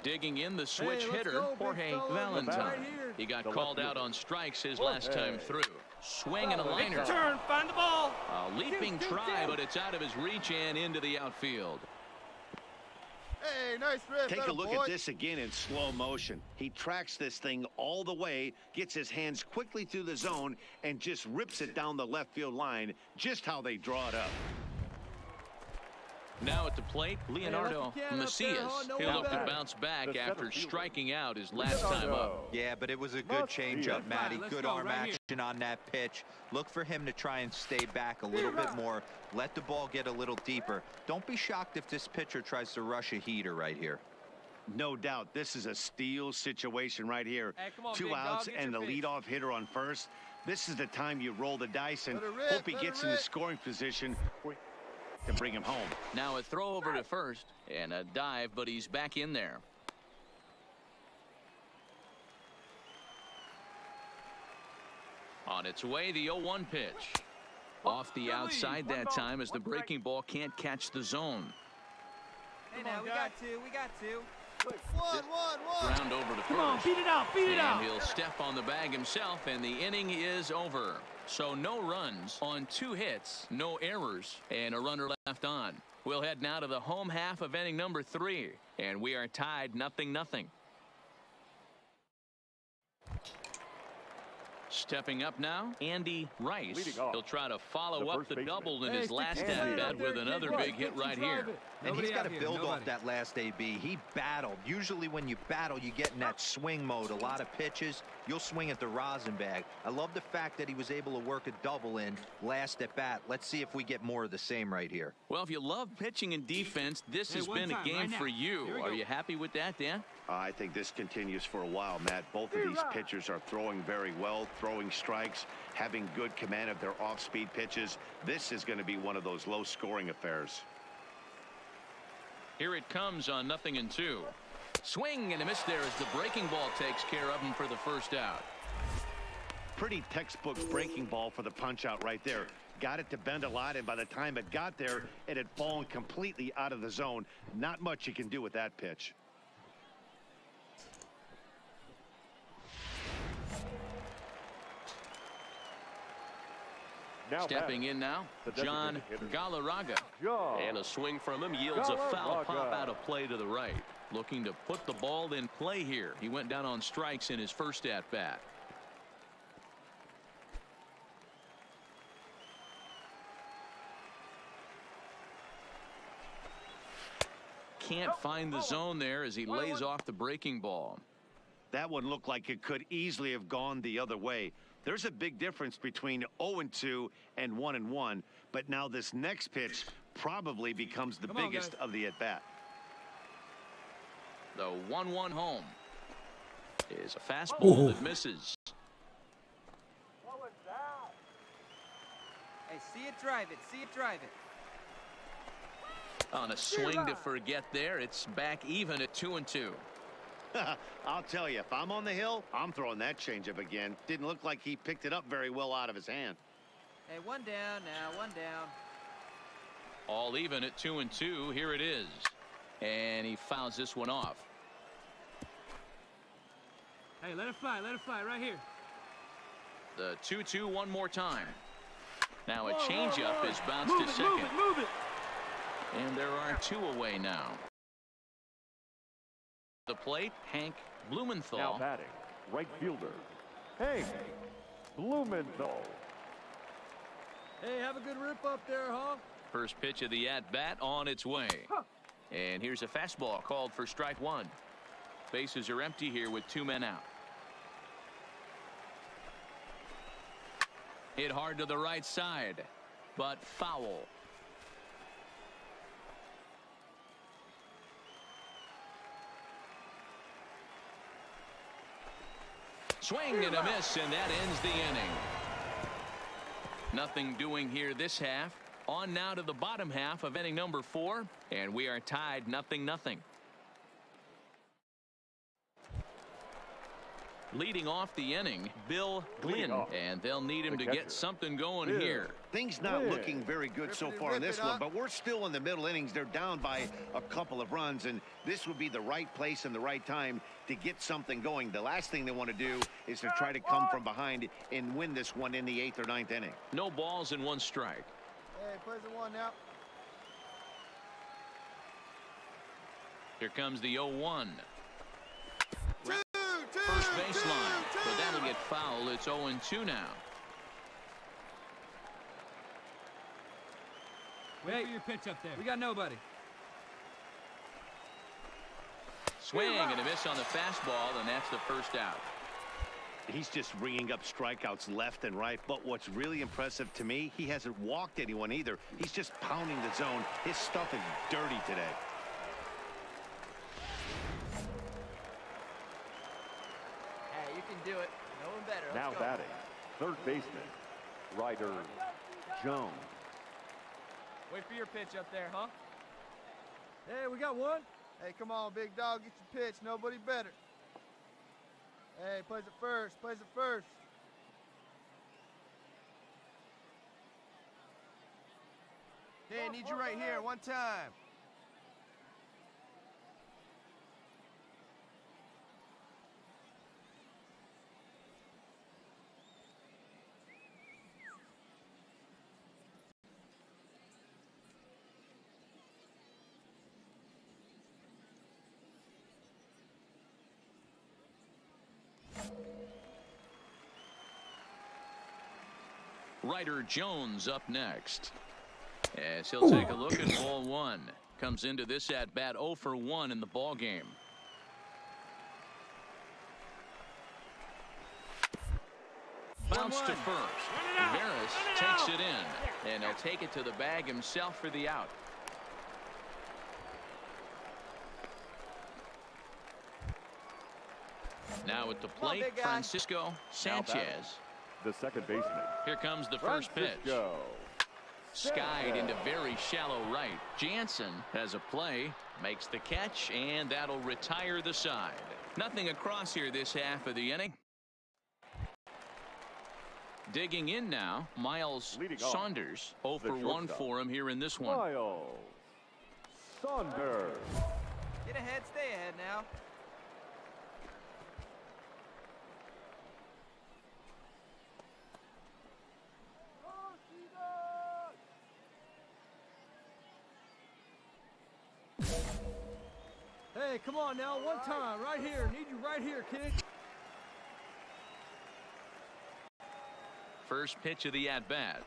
Digging in the switch hitter, Jorge Valentine. He got called out on strikes his last time through. Swing and a liner. Big turn, find the ball. A leaping try, but it's out of his reach and into the outfield. Hey, nice rip. Take a look at this again in slow motion. He tracks this thing all the way, gets his hands quickly through the zone, and just rips it down the left field line, just how they draw it up. Now at the plate, Leonardo Macias. He'll look to bounce back after striking out his last time up. Yeah, but it was a good changeup, Matty. Good arm action on that pitch. Look for him to try and stay back a little bit more. Let the ball get a little deeper. Don't be shocked if this pitcher tries to rush a heater right here. No doubt, this is a steal situation right here. Hey, come on, 2 big outs dog, and the leadoff hitter on first. This is the time you roll the dice and hope he gets in the scoring position to bring him home. Now a throw over to first and a dive, but he's back in there. On its way, the 0-1 pitch. Off the outside that time as the breaking ball can't catch the zone. Hey, now we got two. We got two. One. Ground over to first. Come on, beat it out, beat it out. And he'll step on the bag himself, and the inning is over. So no runs on 2 hits, no errors, and a runner left on. We'll head now to the home half of inning number 3, and we are tied 0-0. Stepping up now, Andy Rice. He'll try to follow up the double in his last at-bat with another big hit right here. And he's got to build off that last AB. He battled. Usually when you battle, you get in that swing mode. A lot of pitches, you'll swing at the rosin bag. I love the fact that he was able to work a double in last at bat. Let's see if we get more of the same right here. Well, if you love pitching and defense, this has been a game for you. Are you happy with that, Dan? I think this continues for a while, Matt. Both of these pitchers are throwing very well, throwing strikes, having good command of their off-speed pitches. This is going to be one of those low-scoring affairs. Here it comes on 0-2. Swing and a miss there as the breaking ball takes care of him for the first out. Pretty textbook breaking ball for the punch out right there. Got it to bend a lot, and by the time it got there, it had fallen completely out of the zone. Not much you can do with that pitch. Stepping in now, John Galarraga. And a swing from him yields a foul pop out of play to the right. Looking to put the ball in play here. He went down on strikes in his first at-bat. Can't find the zone there as he lays off the breaking ball. That one looked like it could easily have gone the other way. There's a big difference between 0-2 and 1-1, but now this next pitch probably becomes the biggest of the at-bat. The 1-1 home is a fastball that misses. What was that? Hey, see it, drive it. See it, drive it. On a swing to forget there, it's back even at 2-2. I'll tell you, if I'm on the hill, I'm throwing that changeup again. Didn't look like he picked it up very well out of his hand. Hey, one down now, one down. All even at 2-2. Here it is. And he fouls this one off. Hey, let it fly right here. The 2-2 one more time. Now a changeup is bounced to second. Move it. And there are 2 away now. The plate, Hank Blumenthal. Now batting, right fielder, Hank Blumenthal. Hey, have a good rip up there, huh? First pitch of the at-bat on its way. And here's a fastball called for strike 1. Bases are empty here with 2 men out. Hit hard to the right side, but foul. Swing and a miss, and that ends the inning. Nothing doing here this half. On now to the bottom half of inning number 4, and we are tied 0-0. Leading off the inning, Bill Glynn, and they'll need him to get something going here. Things not looking very good so far in this one, but we're still in the middle innings. They're down by a couple of runs, and this would be the right place and the right time to get something going. The last thing they want to do is to try to come from behind and win this one in the 8th or 9th inning. No balls and 1 strike. Hey, plays the 1 now. Here comes the 0-1. First baseline, but that'll get fouled. It's 0-2 now. Wait for your pitch up there. We got nobody. Swing and a miss on the fastball, and that's the first out. He's just ringing up strikeouts left and right, but what's really impressive to me, he hasn't walked anyone either. He's just pounding the zone. His stuff is dirty today. Hey, you can do it. No one better. Let's Now go. batting, third baseman, Ryder Jones. Wait for your pitch up there, huh? Hey, we got one. Hey, come on, big dog. Get your pitch. Nobody better. Hey, plays it first. Plays it first. Hey, need you right here. One time. Ryder Jones up next, as he'll take a look at ball 1. Comes into this at bat 0 for 1 in the ball game. Bounce to first. Veras takes it in, and he'll take it to the bag himself for the out. Now at the plate, Francisco Sanchez. The second baseman. Here comes the first pitch. Skied into very shallow right. Jansen has a play, makes the catch, and that'll retire the side. Nothing across here this half of the inning. Digging in now, Miles Saunders. 0 for 1 for him here in this one. Miles Saunders. Get ahead, stay ahead now. Hey, come on now. One time. Right here. Need you right here, kid. First pitch of the at-bat.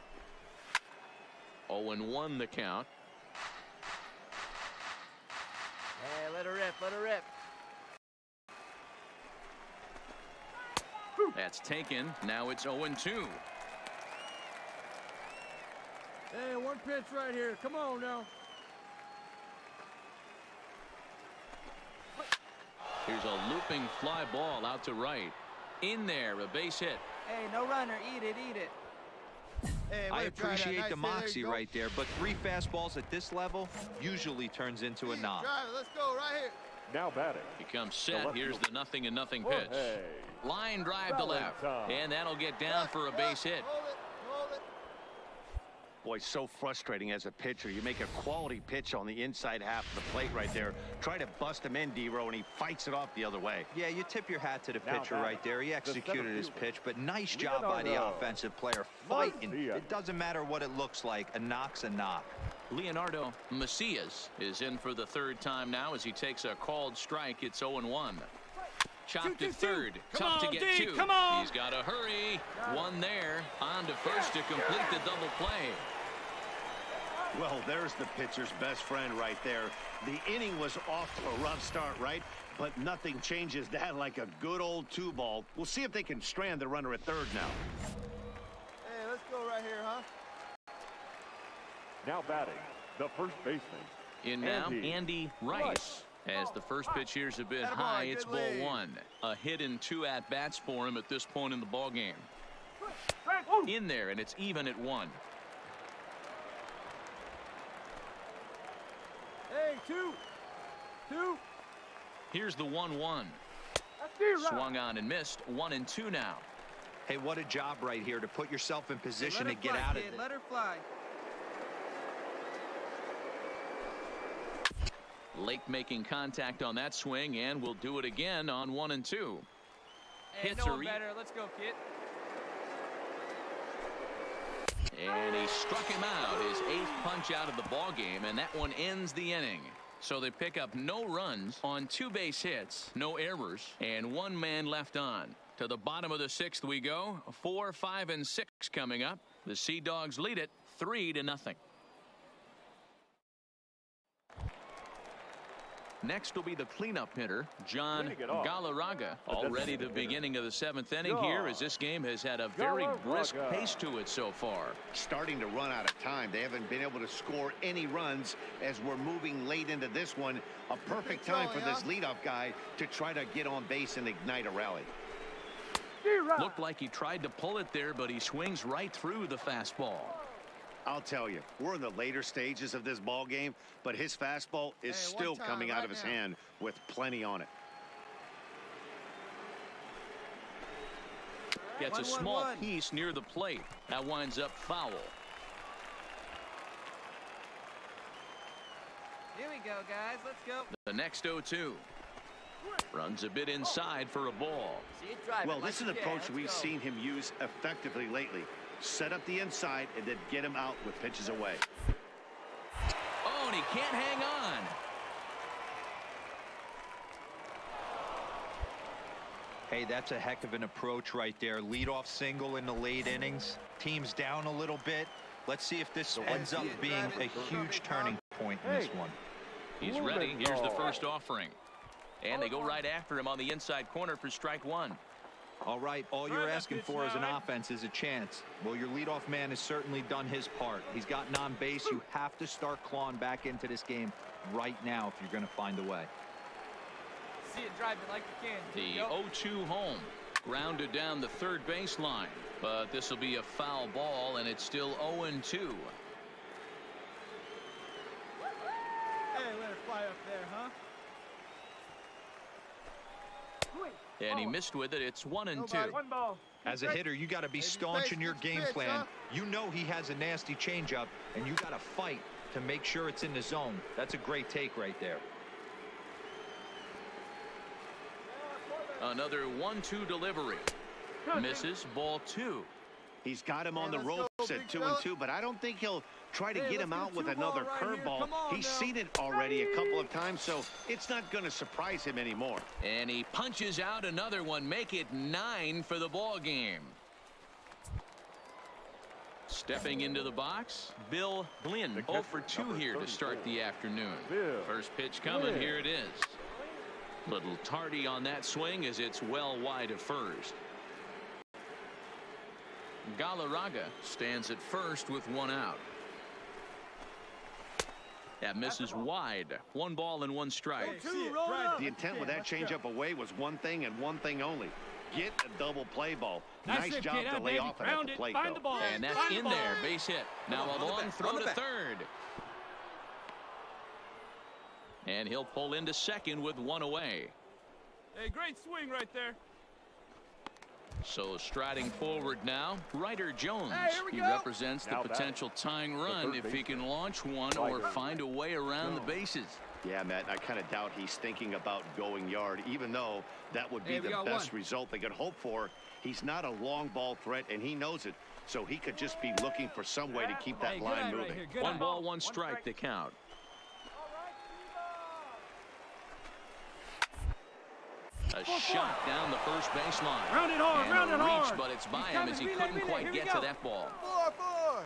0-1 the count. Hey, let her rip, let her rip. That's taken. Now it's 0-2. Hey, one pitch right here. Come on now. Here's a looping fly ball out to right. In there, a base hit. Hey, no runner. Eat it, eat it. Hey, I appreciate nice the moxie go. right there, but 3 fastballs at this level usually turns into a knock. Drive it. Let's go right here. Now batting. He comes set. Here's the 0-0 pitch. Jorge Line drive to left. And that'll get down for a base hit. Hold it. Hold it. Boy, so frustrating as a pitcher. You make a quality pitch on the inside half of the plate right there. Try to bust him in, D-Row, and he fights it off the other way. Yeah, you tip your hat to the pitcher right there. He executed his pitch, but nice job by the offensive player fighting. It doesn't matter what it looks like. A knock's a knock. Leonardo Macias is in for the 3rd time now as he takes a called strike. It's 0-1. Chopped to third. Tough to get to. He's got to hurry. One there. On to first to complete the double play. Well, there's the pitcher's best friend right there. The inning was off to a rough start, right? But nothing changes that like a good old 2-ball. We'll see if they can strand the runner at third now. Hey, let's here, huh? Now batting, the first baseman. In now, Andy Rice. As the first pitch here's a bit high, it's ball one. A hit and 2 at-bats for him at this point in the ball game. In there, and it's even at 1. Hey, 2. Here's the 1-1. Swung on and missed. 1-2 now. Hey, what a job right here to put yourself in position to get out of it. Let her fly. Lake making contact on that swing, and will do it again on 1-2. Hey, Hits no better. Let's go, kid. And he struck him out, his 8th punch out of the ball game, and that one ends the inning. So they pick up no runs on 2 base hits, no errors, and 1 man left on. To the bottom of the 6th we go. 4, 5, and 6 coming up. The Sea Dogs lead it 3-0. Next will be the cleanup hitter, John Galarraga. Already the beginning of the 7th inning here, as this game has had a very brisk pace to it so far. Starting to run out of time. They haven't been able to score any runs as we're moving late into this one. A perfect time for this leadoff guy to try to get on base and ignite a rally. Looked like he tried to pull it there, but he swings right through the fastball. I'll tell you, we're in the later stages of this ball game, but his fastball is still coming out of his hand with plenty on it. Gets a small piece near the plate. That winds up foul. Here we go, guys. Let's go. The next 0-2. Runs a bit inside for a ball. Well, this is an approach we've seen him use effectively lately. Set up the inside and then get him out with pitches away. Oh, and he can't hang on. Hey, that's a heck of an approach right there. Leadoff single in the late innings. Team's down a little bit. Let's see if this ends up being a huge turning point in this one. He's ready. Here's the first offering. And they go right after him on the inside corner for strike 1. All right, all you're asking for as an offense is a chance. Well, your leadoff man has certainly done his part. He's gotten on base. You have to start clawing back into this game right now if you're going to find a way. See it drive it like you can. The 0-2 home. Grounded down the third baseline. But this will be a foul ball, and it's still 0-2. Hey, let her fly up there, huh? And he missed with it. It's 1-2. As a hitter, you got to be staunch in your game plan. You know he has a nasty changeup, and you got to fight to make sure it's in the zone. That's a great take right there. Another 1-2 delivery. Misses, ball 2. He's got him on the ropes at 2-2, but I don't think he'll try to get him out with another curveball. He's seen it already a couple of times, so it's not going to surprise him anymore. And he punches out another one. Make it 9 for the ball game. Stepping into the box, Bill Glynn. 0 for 2 here to start the afternoon. First pitch coming. Here it is. Little tardy on that swing as it's well wide of first. Galarraga stands at first with 1 out. That misses wide. 1 ball and 1 strike. The intent with that changeup away was one thing and one thing only. Get a double play ball. Nice job to lay off it at the plate, though. And that's in there. Base hit. Now a long throw to third. And he'll pull into second with 1 away. Hey, great swing right there. So striding forward now, Ryder Jones. He go. represents the potential tying run if he can launch one or find a way around the bases. Yeah, Matt, I kind of doubt he's thinking about going yard, even though that would be the best result they could hope for. He's not a long ball threat, and he knows it, so he could just be looking for some way to keep that line moving. Right 1 ball, 1 strike to count. A shot down the first baseline. Round it hard, round it hard. But it's by him as he couldn't quite get to that ball. 4-4.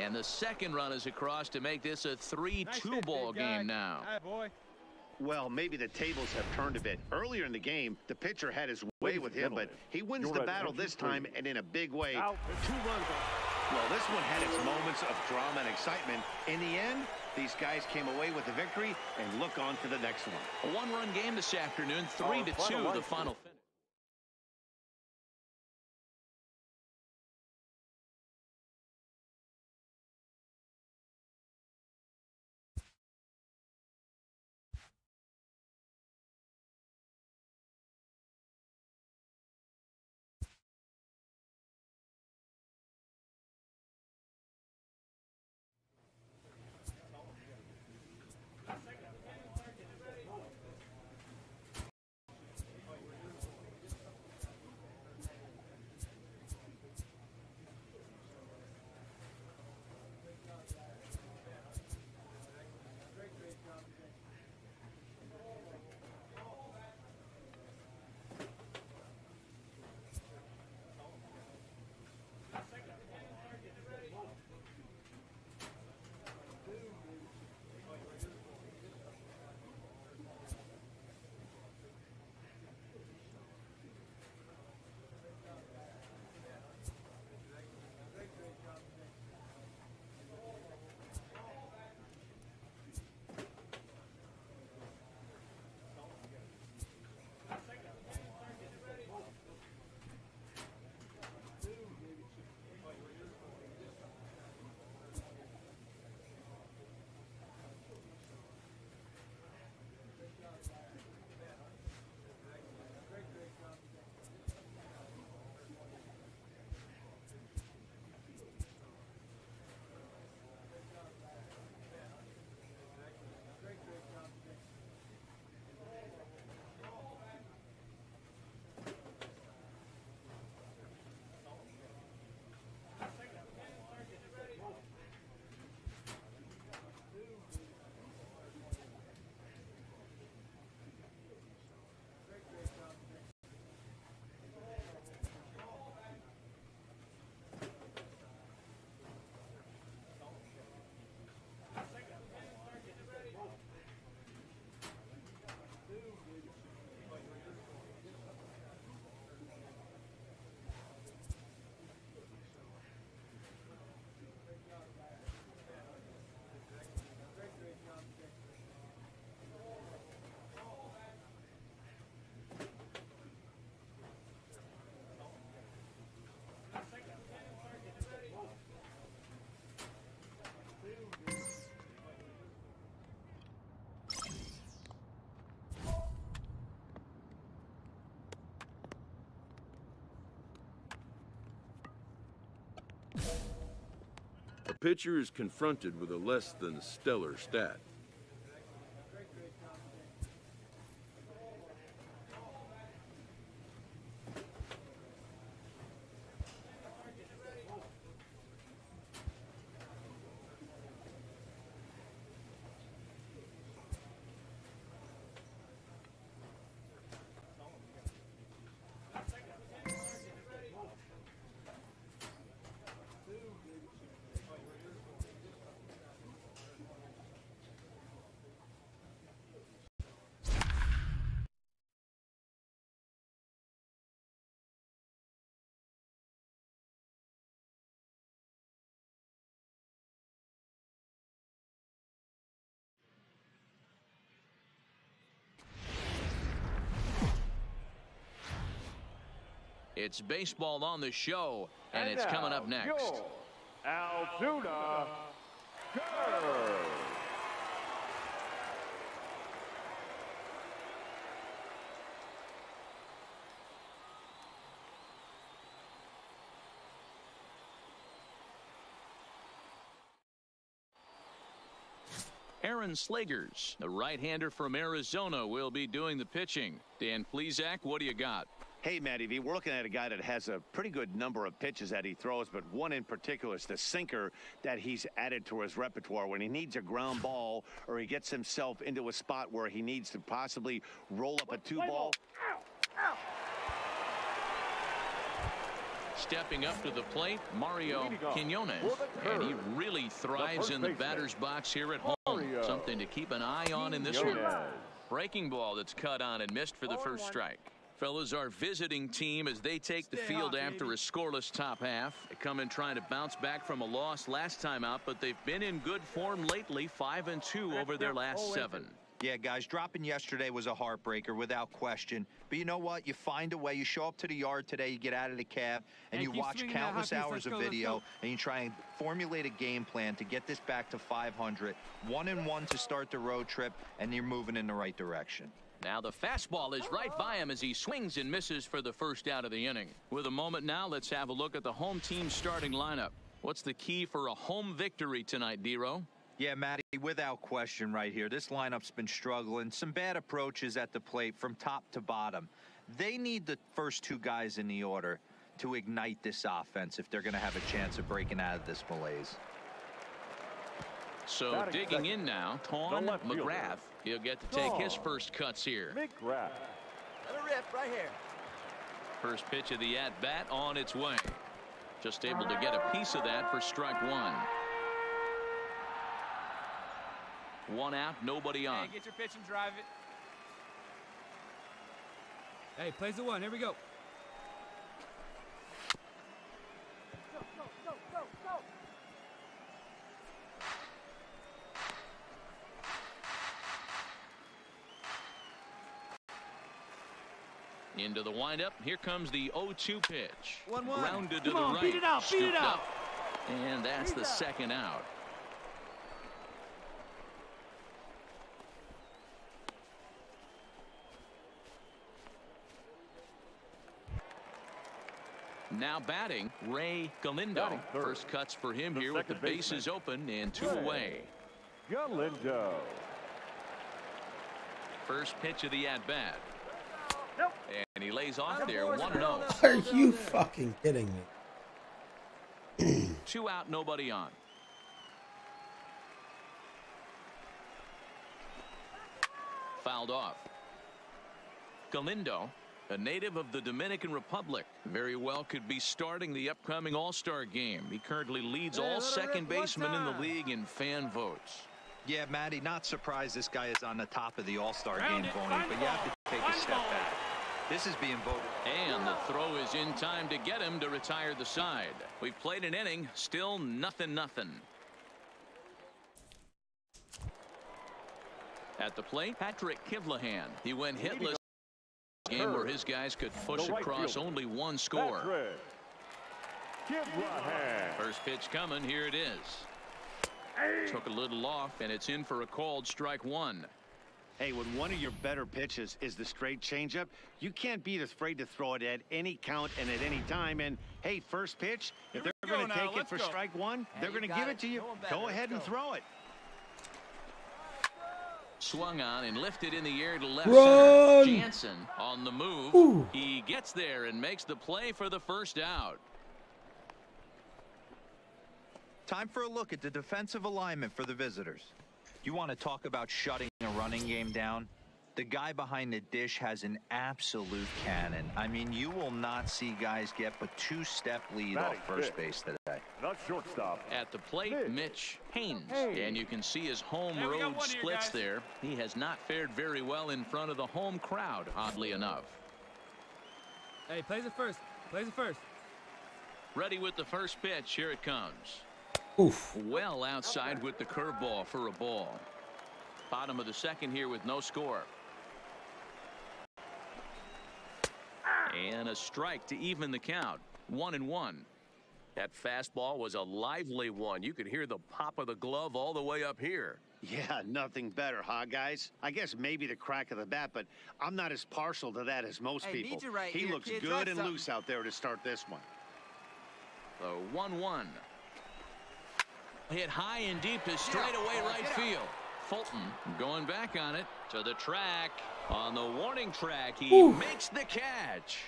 And the second run is across to make this a 3-2 ball game now. Hi, boy. Well, maybe the tables have turned a bit. Earlier in the game, the pitcher had his way with him, but he wins the battle this time and in a big way. 2 runs. Well, this one had its moments of drama and excitement. In the end, these guys came away with the victory and look on to the next one. A one-run game this afternoon, 3-2 the final finish. A pitcher is confronted with a less than stellar stat. It's baseball on the show, and it's coming up next. Altoona Curve. Aaron Slagers, the right-hander from Arizona, will be doing the pitching. Dan Plesac, what do you got? Hey, Matty V, we're looking at a guy that has a pretty good number of pitches that he throws, but one in particular is the sinker that he's added to his repertoire. When he needs a ground ball or he gets himself into a spot where he needs to possibly roll up a two-ball. Stepping up to the plate, Mario Quinones, and he really thrives in the batter's box here at home. Something to keep an eye on in this one. Breaking ball that's cut on and missed for the first strike. Fellas, our visiting team as they take the field after a scoreless top half. They come in trying to bounce back from a loss last time out, but they've been in good form lately, 5-2 over their last 7. Yeah, guys, dropping yesterday was a heartbreaker without question. But you know what? You find a way. You show up to the yard today, you get out of the cab, and you watch countless hours of video, and you try and formulate a game plan to get this back to 500. 1-1 to start the road trip, and you're moving in the right direction. Now the fastball is right by him as he swings and misses for the first out of the inning. With a moment now, let's have a look at the home team starting lineup. What's the key for a home victory tonight, D-Row? Yeah, Matty, without question right here. This lineup's been struggling. Some bad approaches at the plate from top to bottom. They need the first 2 guys in the order to ignite this offense if they're going to have a chance of breaking out of this malaise. So digging in now, Tom McGrath. He'll get to take his first cuts here. McGrath. Let it rip right here. First pitch of the at-bat on its way. Just able to get a piece of that for strike 1. 1 out, nobody on. Hey, get your pitch and drive it. Hey, plays the 1. Here we go. Go. Into the windup. Here comes the 0-2 pitch. 1-1. Grounded to the right. Beat it out. Scooped up. And that's the second out. Now batting, Ray Galindo. First cuts for him here with the bases open and 2 away. Galindo. First pitch of the at-bat. And he lays off there, 1-0. Are you fucking kidding me? 2 out, nobody on. Fouled off. Galindo, a native of the Dominican Republic, very well could be starting the upcoming All-Star game. He currently leads all second basemen in the league in fan votes. Yeah, Matty, not surprised this guy is on the top of the All-Star game voting, but you have to take a step back. This is being voted. And the throw is in time to get him to retire the side. We've played an inning, still 0-0. At the plate, Patrick Kivlahan. He went hitless. Game where his guys could push across only 1 score. First pitch coming. Here it is. Took a little off, and it's in for a called strike 1. Hey, when one of your better pitches is the straight changeup, you can't be afraid to throw it at any count and at any time. And hey, first pitch, if they're going to take it for strike 1, they're going to give it to you. Go ahead and throw it. Swung on and lifted in the air to left center. Jansen on the move. Ooh. He gets there and makes the play for the first out. Time for a look at the defensive alignment for the visitors. You want to talk about shutting a running game down? The guy behind the dish has an absolute cannon. I mean, you will not see guys get but 2-step lead off first base today. Not shortstop. At the plate, Mitch Haynes. And you can see his home road splits there. He has not fared very well in front of the home crowd, oddly enough. Hey, plays it first. Plays it first. Ready with the first pitch. Here it comes. Oof. Well outside with the curveball for a ball. Bottom of the second here with no score. And a strike to even the count. 1-1. That fastball was a lively one. You could hear the pop of the glove all the way up here. Yeah, nothing better, huh, guys? I guess maybe the crack of the bat, but I'm not as partial to that as most people. Need you right he here, looks kid. good Try and loose out there to start this one. So 1-1. Hit high and deep to straightaway right field. Fulton going back on it to the track. On the warning track, he makes the catch.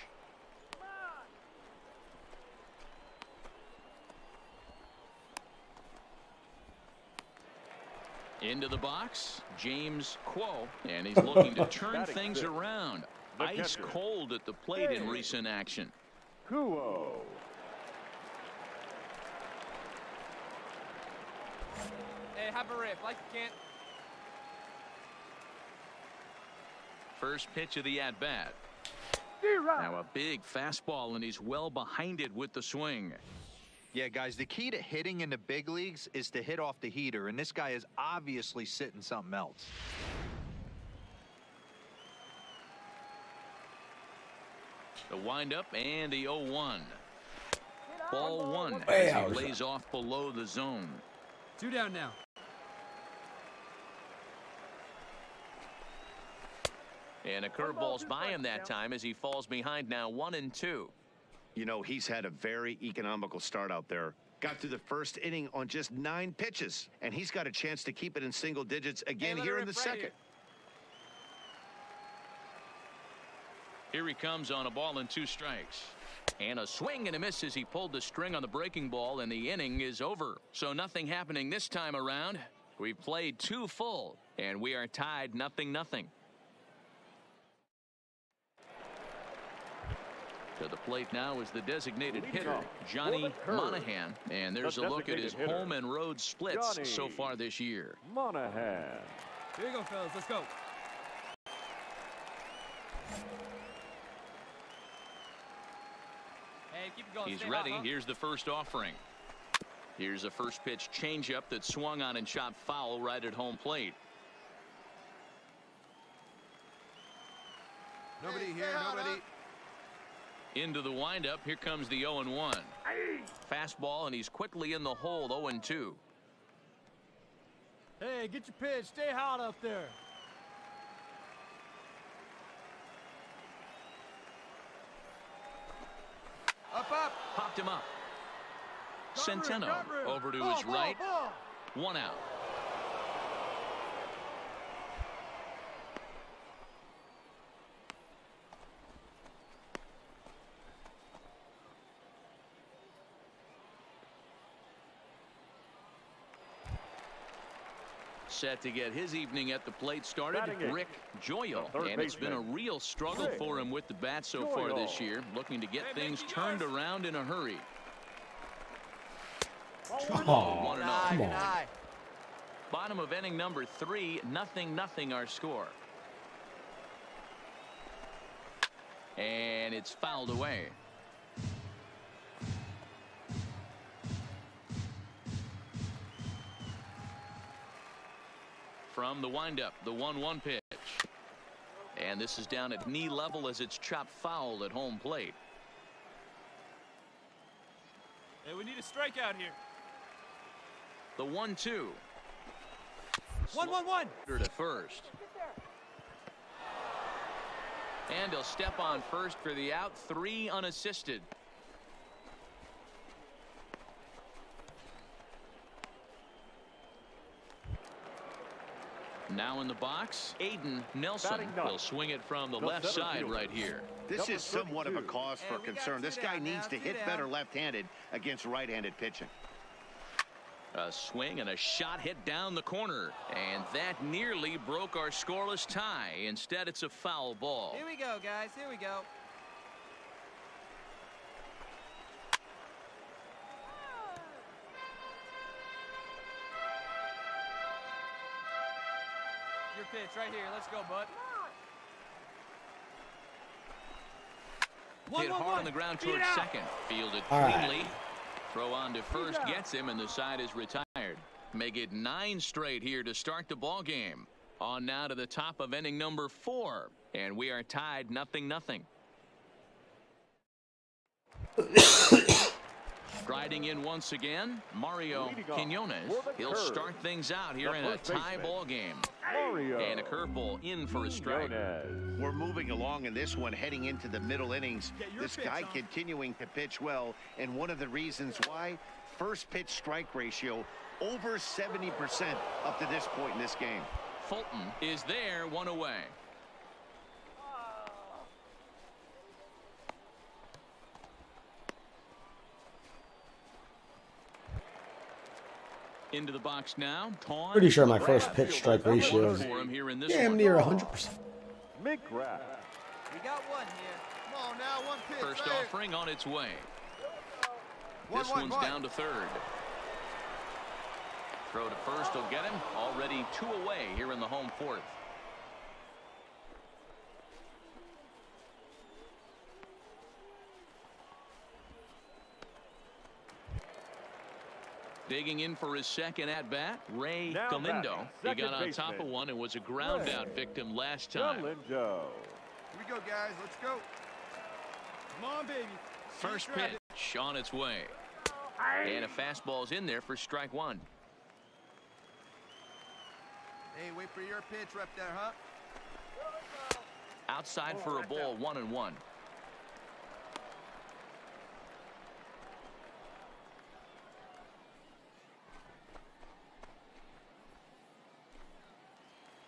Into the box, James Quo, and he's looking to turn things around. Ice cold at the plate in recent action. Kuo. Hey, have a riff like you can't. First pitch of the at-bat. Now a big fastball, and he's well behind it with the swing. Yeah, guys, the key to hitting in the big leagues is to hit off the heater, and this guy is obviously sitting something else. The windup and the 0-1. Ball one as he lays off below the zone. 2 down now. And a curveball's by him that time as he falls behind now 1-2. You know, he's had a very economical start out there. Got through the first inning on just 9 pitches, and he's got a chance to keep it in single digits again here in the second. Here he comes on a ball and 2 strikes. And a swing and a miss as he pulled the string on the breaking ball, and the inning is over. So nothing happening this time around. We've played 2 full, and we are tied 0-0. To the plate now is the designated hitter, Johnny Monahan. And there's a look at his home and road splits so far this year. Monahan. Here you go, fellas. Let's go. Hey, keep it going. He's ready. Here's the first offering. Here's a first pitch changeup that swung on and chopped foul right at home plate. Nobody here, nobody. Into the windup. Here comes the 0-1. Fastball, and he's quickly in the hole. 0-2. Hey, get your pitch. Stay hot up there. Up. Popped him up. Centeno over to his right. 1 out. Set to get his evening at the plate started, Rick Joyal, and it's been a real struggle for him with the bat so far this year, looking to get things turned around in a hurry. Oh, come on. Bottom of inning number 3, 0-0 our score. And it's fouled away. From the windup, the 1-1 pitch. And this is down at knee level as it's chopped foul at home plate. Hey, we need a strikeout here. The 1-2. 1-1-1. To first. And he'll step on first for the out. 3 unassisted. Now in the box, Aiden Nelson will swing it from the left side right here. This is somewhat of a cause for concern. This guy needs to hit better left-handed against right-handed pitching. A swing and a shot hit down the corner, and that nearly broke our scoreless tie. Instead, it's a foul ball. Here we go, guys. Here we go. Your pitch right here. Let's go, bud. Hit hard on the ground towards second. Fielded cleanly. Throw on to first gets him, and the side is retired. Make it 9 straight here to start the ball game. On now to the top of inning number 4, and we are tied 0-0. Striding in once again, Mario Quinones. He'll start things out here in a tie ball game. And a curveball in for a strike. We're moving along in this one, heading into the middle innings. This guy continuing to pitch well, and one of the reasons why, first pitch strike ratio over 70% up to this point in this game. Fulton is there, 1 away. Into the box now. Pretty sure my first pitch strike ratio is damn near 100%. McGrath. We got one here. Come on now, 1 pitch. First offering on its way. This one's down to third. Throw to first will get him. Already 2 away here in the home 4th. Digging in for his second at-bat, Ray Galindo. He got on top of one and was a ground-out victim last time. Here we go, guys. Let's go. Come on, baby. First pitch on its way. And a fastball's in there for strike one. Hey, wait for your pitch right there, huh? Outside for a ball, 1-1.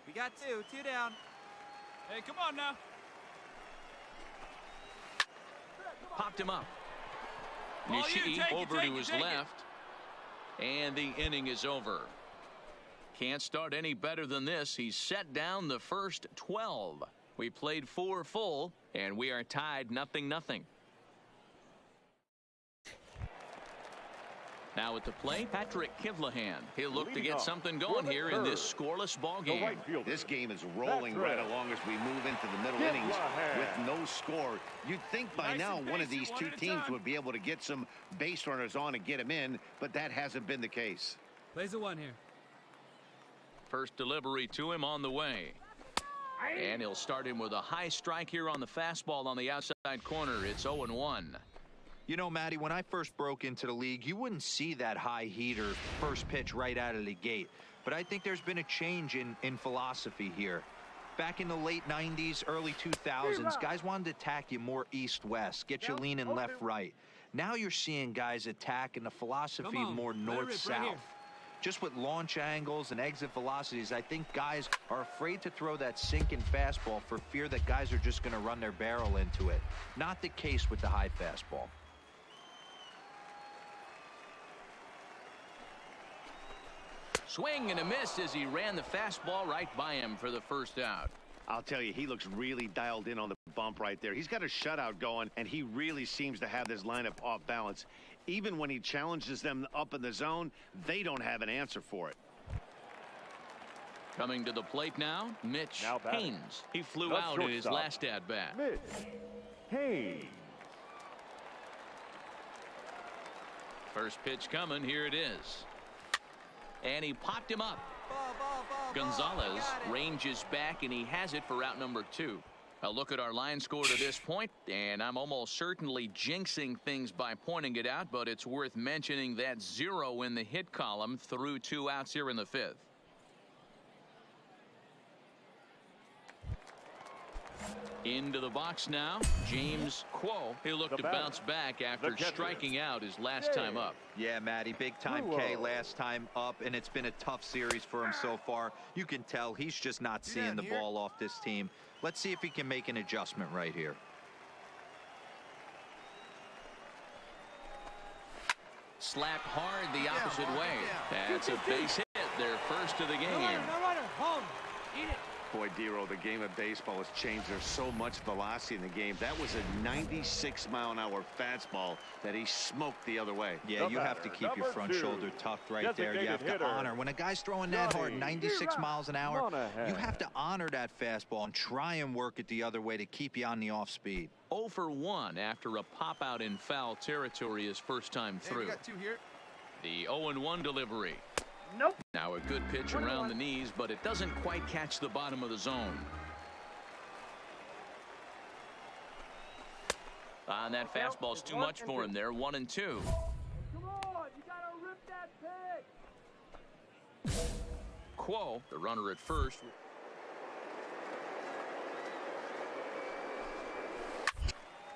We got two down. Hey, come on now. Popped him up. Nishi over to his left. And the inning is over. Can't start any better than this. He's set down the first 12. We played 4 full, and we are tied 0-0. Now at the plate, Patrick Kivlahan. He'll look to get something going here in this scoreless ball game. This game is rolling right along as we move into the middle innings with no score. You'd think by now one of these two teams would be able to get some base runners on and get them in, but that hasn't been the case. Plays a 1 here. First delivery to him on the way. And he'll start him with a high strike here on the fastball on the outside corner. It's 0-1. You know, Matty, when I first broke into the league, you wouldn't see that high heater first pitch right out of the gate. But I think there's been a change in philosophy here. Back in the late 90s, early 2000s, guys wanted to attack you more east-west, get you leaning left-right. Now you're seeing guys attack in the philosophy more north-south. Just with launch angles and exit velocities, I think guys are afraid to throw that sinking fastball for fear that guys are just going to run their barrel into it. Not the case with the high fastball. Swing and a miss as he ran the fastball right by him for the first out. I'll tell you, he looks really dialed in on the bump right there. He's got a shutout going, and he really seems to have this lineup off balance. Even when he challenges them up in the zone, they don't have an answer for it. Coming to the plate now, Mitch Haynes. He flew out in his last at-bat. Mitch Haynes. First pitch coming. Here it is. And he popped him up. Gonzalez ranges back, and he has it for out number 2. A look at our line score to this point, and I'm almost certainly jinxing things by pointing it out, but it's worth mentioning that 0 in the hit column through 2 outs here in the 5th. Into the box now, James Quo. He'll look to bounce back after striking out his last time up. Yeah, Matty, big time K last time up, and it's been a tough series for him so far. You can tell he's just not seeing the ball off this team. Let's see if he can make an adjustment right here. Slapped hard the opposite way. That's a base hit, their first of the game. No runner, home. Eat it. Boy, Dero, the game of baseball has changed. There's so much velocity in the game. That was a 96-mile-an-hour fastball that he smoked the other way. Yeah, you have to keep your front shoulder tucked right there. You have to honor. When a guy's throwing that hard, 96 miles an hour, you have to honor that fastball and try and work it the other way to keep you on the off speed. 0 for 1 after a pop-out in foul territory his first time through. Hey, we got 2 here. The 0-1 delivery. Nope. Now a good pitch around the knees, but it doesn't quite catch the bottom of the zone. And that fastball's too much for him there. 1-2. Come on, you gotta rip that pitch. Quo, the runner at first.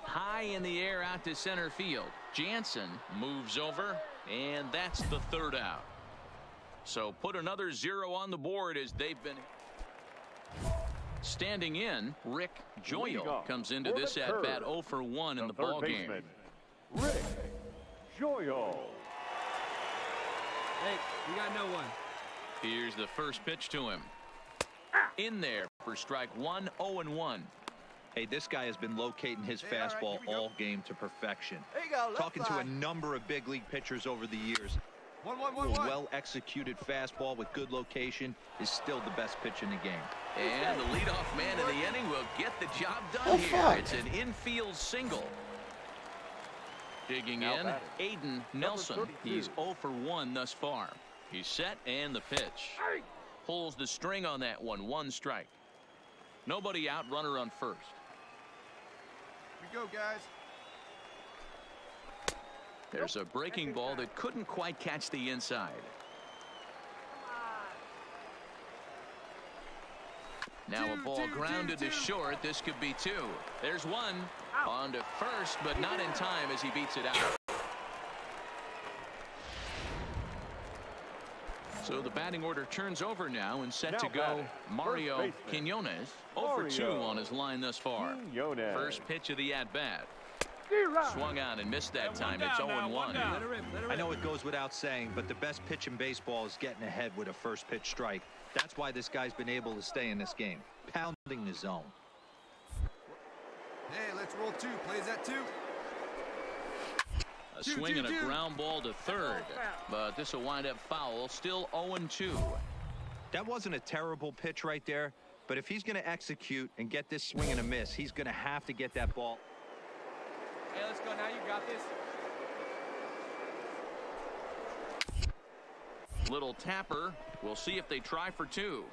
High in the air out to center field. Jansen moves over, and that's the 3rd out. So put another 0 on the board as they've been standing in. Rick Joyal comes into this at bat 0 for 1 in the ball game. Rick Joyal. Hey, we got no one. Here's the first pitch to him. In there for strike 1, 0-1. Hey, this guy has been locating his fastball all game to perfection. There you go. Talking to a number of big league pitchers over the years. One. Well-executed fastball with good location is still the best pitch in the game. And the leadoff man in the inning will get the job done here. It's an infield single. Digging in, Aiden Nelson. He's 0 for 1 thus far. He's set and the pitch. Pulls the string on that one. 1 strike. Nobody out, runner on first. Here we go, guys. There's a breaking ball that couldn't quite catch the inside. Now a ball grounded to short. This could be 2. There's 1. On to first, but not in time as he beats it out. So the batting order turns over now and set to go Mario Quinones. 0 for 2 on his line thus far. First pitch of the at-bat. Swung out and missed that time. It's 0-1. I know it goes without saying, but the best pitch in baseball is getting ahead with a first pitch strike. That's why this guy's been able to stay in this game, pounding the zone. Hey, let's roll 2. Plays at 2. A swing and a ground ball to third, but this will wind up foul. Still 0-2. That wasn't a terrible pitch right there, but if he's going to execute and get this swing and a miss, he's going to have to get that ball. Hey, let's go now. You got this. Little tapper. We'll see if they try for 2.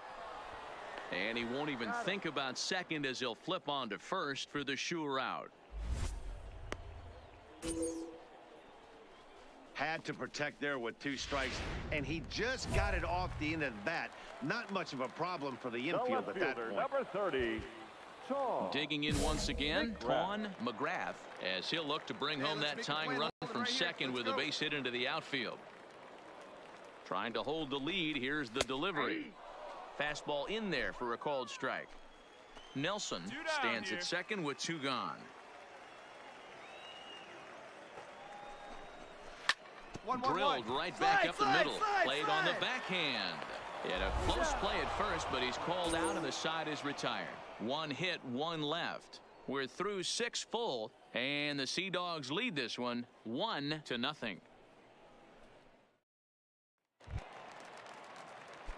And he won't even think about second as he'll flip on to first for the sure out. Had to protect there with 2 strikes, and he just got it off the end of the bat. Not much of a problem for the infield at that point. Number 30. Digging in once again, Twan McGrath, as he'll look to bring home that tying run from second with a base hit into the outfield. Trying to hold the lead. Here's the delivery. Fastball in there for a called strike. Nelson stands at second with 2 gone. Drilled right back up the middle. Played on the backhand. He had a close play at first, but he's called out and the side is retired. 1 hit, 1 left. We're through 6 full, and the Sea Dogs lead this one 1-0.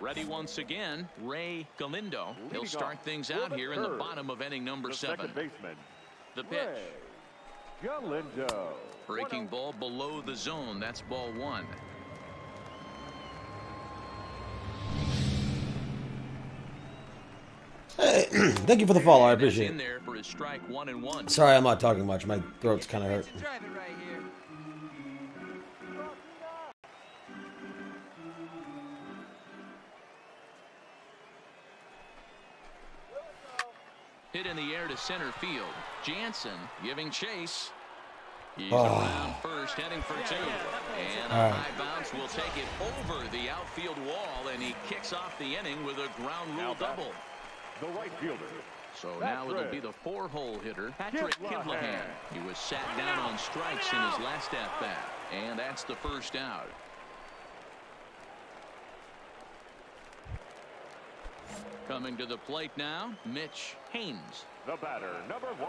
Ready once again, Ray Galindo. He'll start things out here in the bottom of inning number 7. The pitch. Galindo. Breaking ball below the zone. That's ball 1. Hey, thank you for the follow. I appreciate it. In there for his strike 1-1. Sorry, I'm not talking much. My throat's kind of hurt. Drive it right here. Hit in the air to center field. Jansen giving chase. He's around first, heading for 2. And a high bounce will take it over the outfield wall, and he kicks off the inning with a ground rule double. The right fielder. So now it'll be the 4-hole hitter, Patrick Kidlahan. He was sat down on strikes in his last at-bat, and that's the first out. Coming to the plate now, Mitch Haynes. The batter, number 1,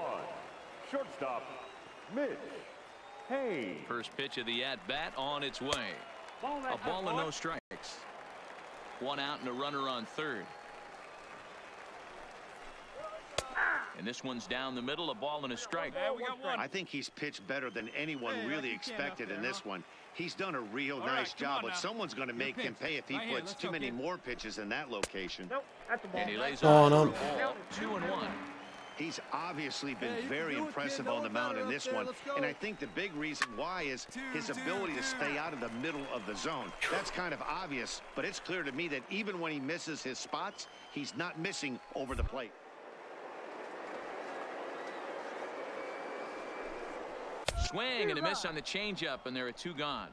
shortstop, Mitch Haynes. First pitch of the at-bat on its way. A ball and no strikes. 1 out and a runner on third. And this one's down the middle, a ball and a strike. I think he's pitched better than anyone really expected in this one. He's done a real nice job, but someone's going to make him pay if he puts too many more pitches in that location. And he lays off for a ball, 2-1. He's obviously been very impressive on the mound in this one, and I think the big reason why is his ability to stay out of the middle of the zone. That's kind of obvious, but it's clear to me that even when he misses his spots, he's not missing over the plate. Swing and a miss on the changeup, and there are 2 gone.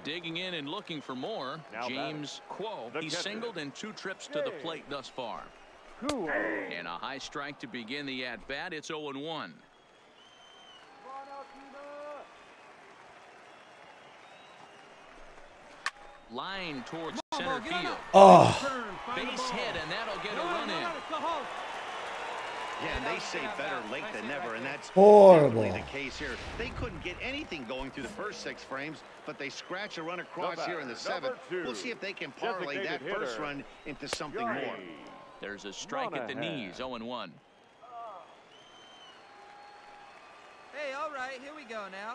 Digging in and looking for more, James Quo. He's singled in 2 trips to the plate thus far. And a high strike to begin the at-bat. It's 0-1. Line towards center field. Base hit, and that'll get a run in. Yeah, and they say better late than never, and that's horrible. Definitely the case here. They couldn't get anything going through the first 6 frames, but they scratch a run across here in the 7th. We'll see if they can parlay that first run into something more. There's a strike at the knees, 0-1. Hey, all right, here we go now.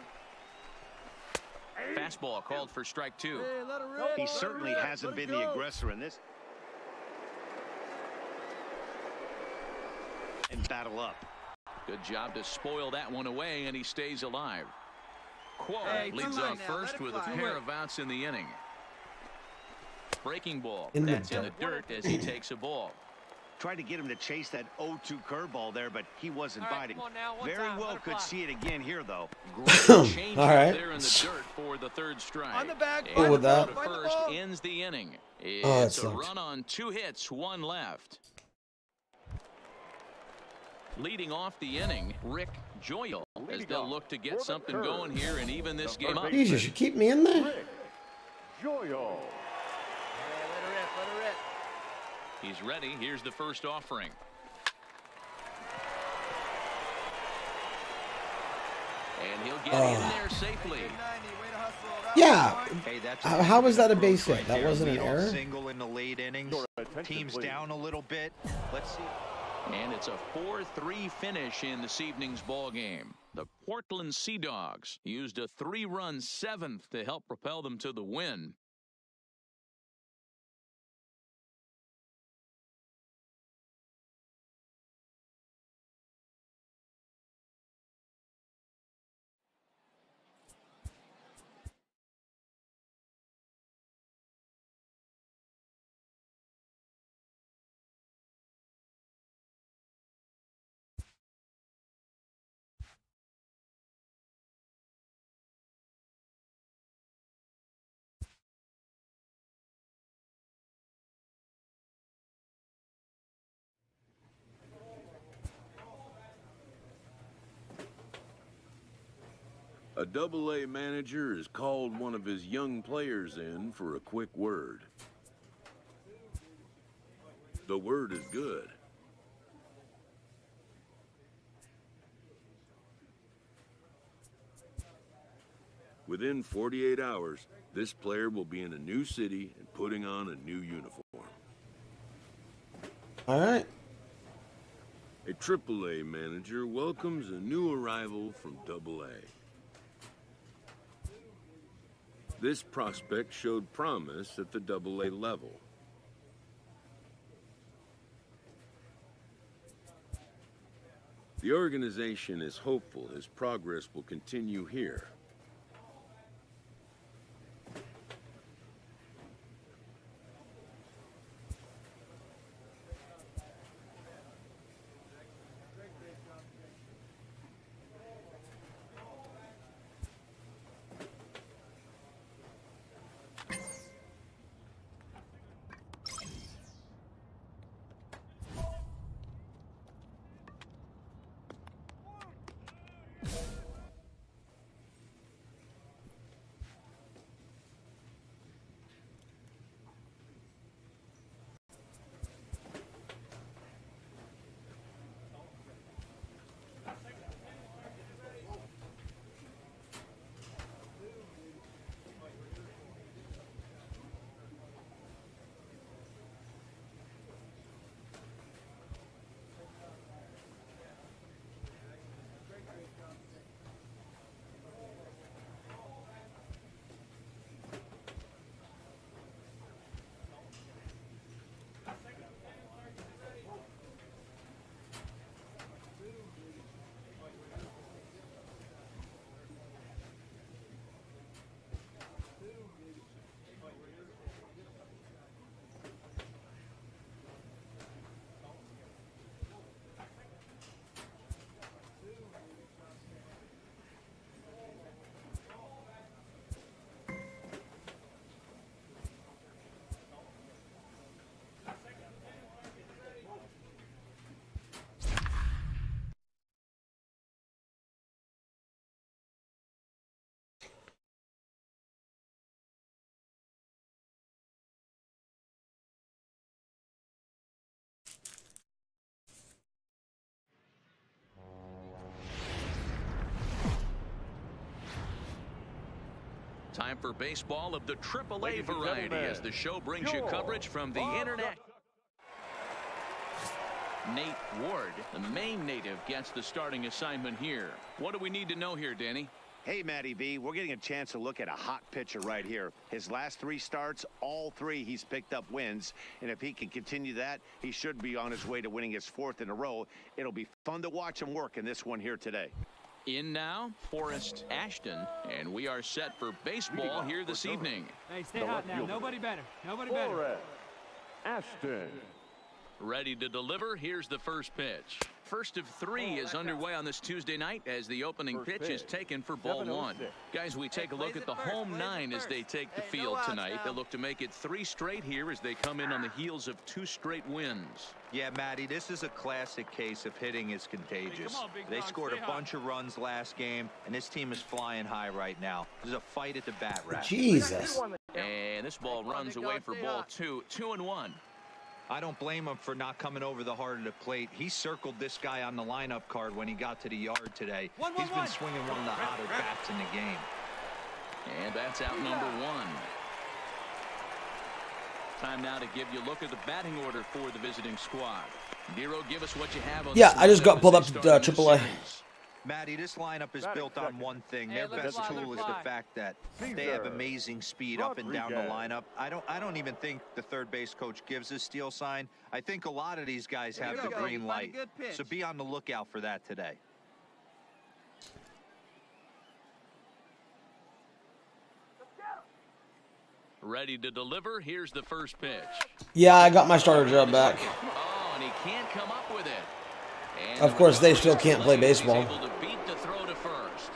Fastball called for strike 2. Hey, let her rip. He certainly hasn't been the aggressor in this. And battle up. Good job to spoil that one away, and he stays alive. Quall leads off first with a pair of outs in the inning. Breaking ball. That's in the dirt as he takes a ball. Tried to get him to chase that 0-2 curveball there, but he wasn't biting. Very well could see it again here, though. Great change there in the dirt for the third strike. On the back. And with that. First ends the inning. Oh, It's a run on 2 hits, 1 left. Leading off the inning, Rick Joyal, as they'll look to get something going here and even this game up. Jeez, you should keep me in there. Joyal. Let her rip. He's ready. Here's the first offering. And he'll get in there safely. Yeah. Hey, that's How was that a base hit? right That there. wasn't an Leadoff error? Single in the late innings. Team's down a little bit. Let's see. And it's a 4-3 finish in this evening's ball game. The Portland Sea Dogs used a 3-run 7th to help propel them to the win. A Double-A manager has called one of his young players in for a quick word. The word is good. Within 48 hours, this player will be in a new city and putting on a new uniform. All right. A Triple-A manager welcomes a new arrival from Double-A. This prospect showed promise at the Double-A level. The organization is hopeful his progress will continue here. Time for baseball of the Triple-A variety as the show brings you coverage from the internet. Nate Ward, the Maine native, gets the starting assignment here. What do we need to know here, Danny? Hey, Matty V, we're getting a chance to look at a hot pitcher right here. His last 3 starts, all 3 he's picked up wins. And if he can continue that, he should be on his way to winning his 4th in a row. It'll be fun to watch him work in this one here today. In now, Forrest Ashton, and we are set for baseball here this evening. Hey, stay hot now. Nobody better. Nobody better. Forrest Ashton. Ready to deliver. Here's the first pitch. First of 3 is underway on this Tuesday night as the opening pitch is taken for ball 1. Guys, we take a look at the home 9 as they take the field tonight. They'll look to make it 3 straight here as they come in on the heels of 2 straight wins. Yeah, Matty, this is a classic case of hitting is contagious. They scored a bunch of runs last game, and this team is flying high right now. There's a fight at the bat rack. Jesus. And this ball runs away for ball 2. 2-1. I don't blame him for not coming over the heart of the plate. He circled this guy on the lineup card when he got to the yard today. He's been swinging one of the hotter bats in the game. And that's out number 1. Time now to give you a look at the batting order for the visiting squad. Nero, give us what you have on. Yeah, I just got pulled up to AAA. Matty, this lineup is built on one thing. Their best tool is the fact that they have amazing speed up and down the lineup. I don't even think the third base coach gives a steal sign. I think a lot of these guys have the green light. So be on the lookout for that today. Ready to deliver. Here's the first pitch. Yeah, I got my starter job back. Oh, and he can't come up with it. And of course, they still can't play baseball. Able to beat the throw to first.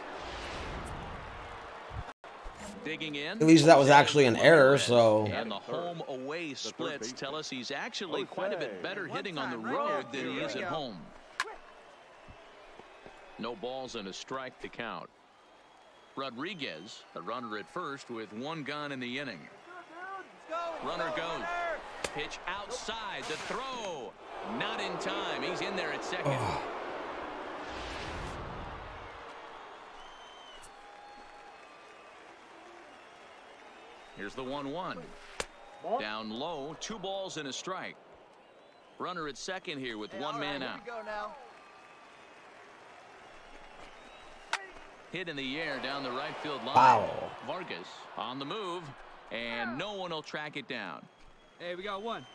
Digging in. At least that was actually an error, so. And the home-away splits tell us he's actually quite a bit better hitting on the road than he is at home. No balls and a strike to count. Rodriguez, the runner at first with 1 gone in the inning. Runner goes. Pitch outside. The throw. Not in time. He's in there at second. Here's the 1-1. Down low. 2 balls and a strike. Runner at second here with 1 man out. Hit in the air down the right field line. Wow. Vargas on the move, and no one will track it down. Hey, we got 1.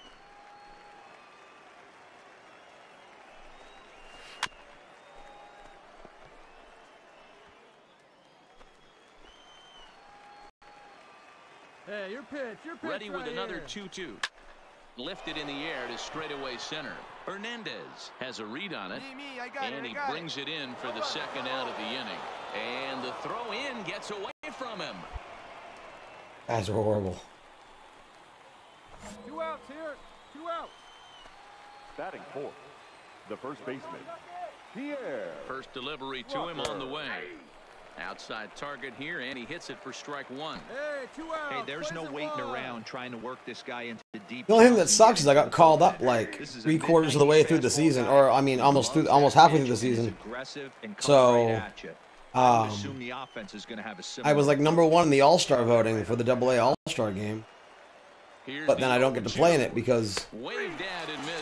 Hey, your pitch. Ready with right another here. 2-2. Lifted in the air to straightaway center. Hernandez has a read on it, and he brings it in for the second out of the inning. And the throw in gets away from him. That's horrible. 2 outs here. 2 outs. Batting 4th, the first baseman, Pierre. First delivery to him on the way. Outside target here, and he hits it for strike 1. Hey, 2 outs. Hey, there's no waiting around trying to work this guy into the deep. The only thing that sucks is I got called up like 3/4 of the way through the season, or I mean almost halfway through the season. So I was like #1 in the All-Star voting for the AA All-Star game, but then I don't get to play in it because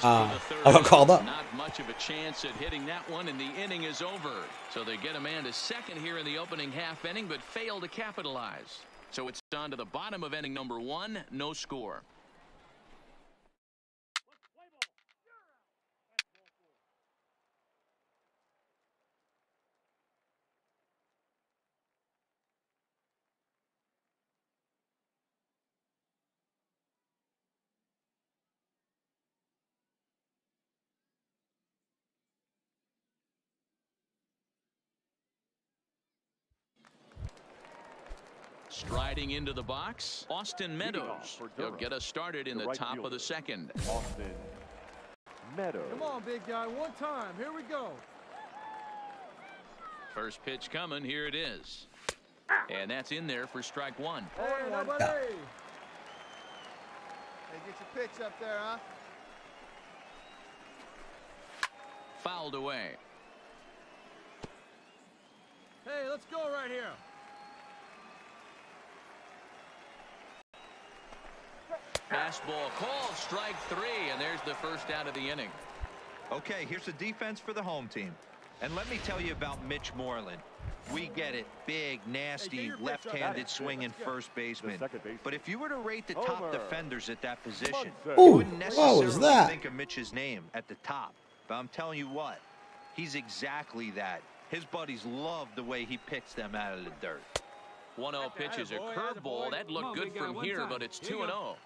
I got called up. Not much of a chance at hitting that one, and the inning is over. So they get a man to second here in the opening half inning, but fail to capitalize. So it's on to the bottom of inning number 1, no score. Striding into the box, Austin Meadows. He'll get us started in the top of the second. Austin Meadows. Come on, big guy. 1 time. Here we go. First pitch coming. Here it is. And that's in there for strike 1. Hey, nobody. Yeah. Hey, get your pitch up there, huh? Fouled away. Hey, let's go right here. Fastball called, strike 3, and there's the first out of the inning. Okay, here's the defense for the home team. And let me tell you about Mitch Moreland. We get it. Big, nasty, left-handed swinging first baseman. But if you were to rate the top defenders at that position, you wouldn't necessarily think of Mitch's name at the top. But I'm telling you what, he's exactly that. His buddies love the way he picks them out of the dirt. 1-0 pitch is a curveball. That looked good from here, but it's 2-0.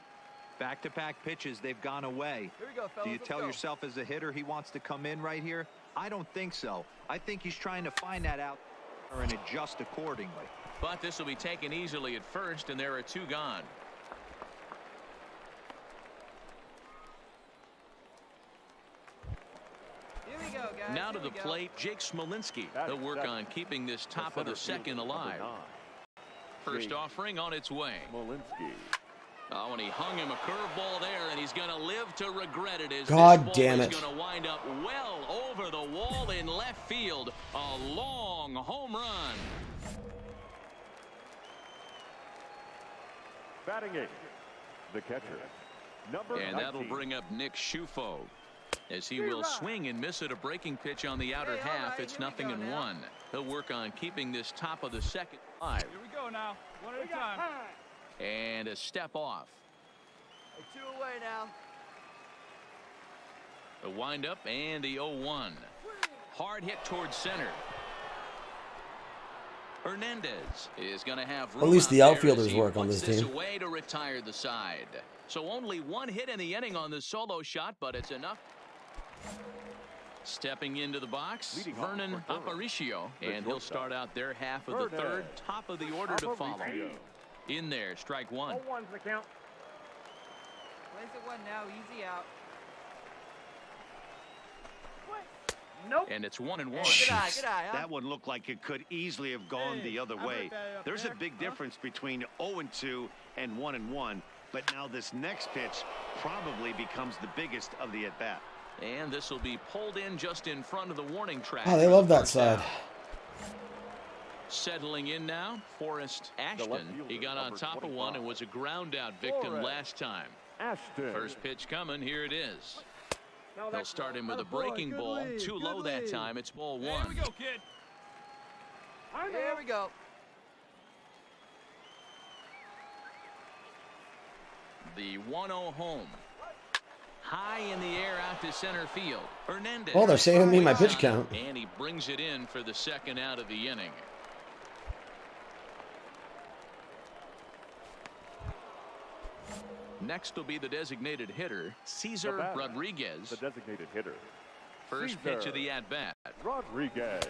Back-to-back pitches, they've gone away. Here we go, fellas. Do you tell yourself as a hitter he wants to come in right here? I don't think so. I think he's trying to find that out and adjust accordingly. But this will be taken easily at first, and there are 2 gone. Here we go, guys. Now to the plate, Jake Smolinski. He'll work on keeping this top of the second alive. First offering on its way. Smolinski. Oh, and he hung him a curveball there, and he's going to live to regret it. God damn it. He's going to wind up well over the wall in left field. A long home run. Batting 8, the catcher, number 19. And that'll bring up Nick Schufo, as he will swing and miss at a breaking pitch on the outer half. It's 0-1. He'll work on keeping this top of the second alive. Here we go now. One at a time. And a step off. Hey, 2 away now. The windup and the 0-1. Hard hit towards center. Hernandez is going to have room. At least the out there outfielders as he work on puts this team. Away to retire the side. So only 1 hit in the inning on the solo shot, but it's enough. Stepping into the box, Vernon Aparicio, and he'll start out their half of the third, top of the order to follow. In there, strike 1. 0-1's the count. Plays it 1 now, easy out. Nope. And it's 1-1. Good eye, huh? That one looked like it could easily have gone the other way. There's a big difference between 0-2 and 1-1, but now this next pitch probably becomes the biggest of the at-bat. And this will be pulled in just in front of the warning track. Oh, they love that side. Settling in now, Forrest Ashton. He got on top of one and was a ground out victim last time. Ashton. First pitch coming, here it is. They'll start him with a breaking ball. Too low that time. It's ball 1. Here we go, kid. Here we go. The 1-0 home. High in the air out to center field. Hernandez. Oh, they're saving me my pitch count. And he brings it in for the second out of the inning. Next will be the designated hitter, Cesar Rodriguez. The designated hitter. First pitch of the at-bat. Rodriguez.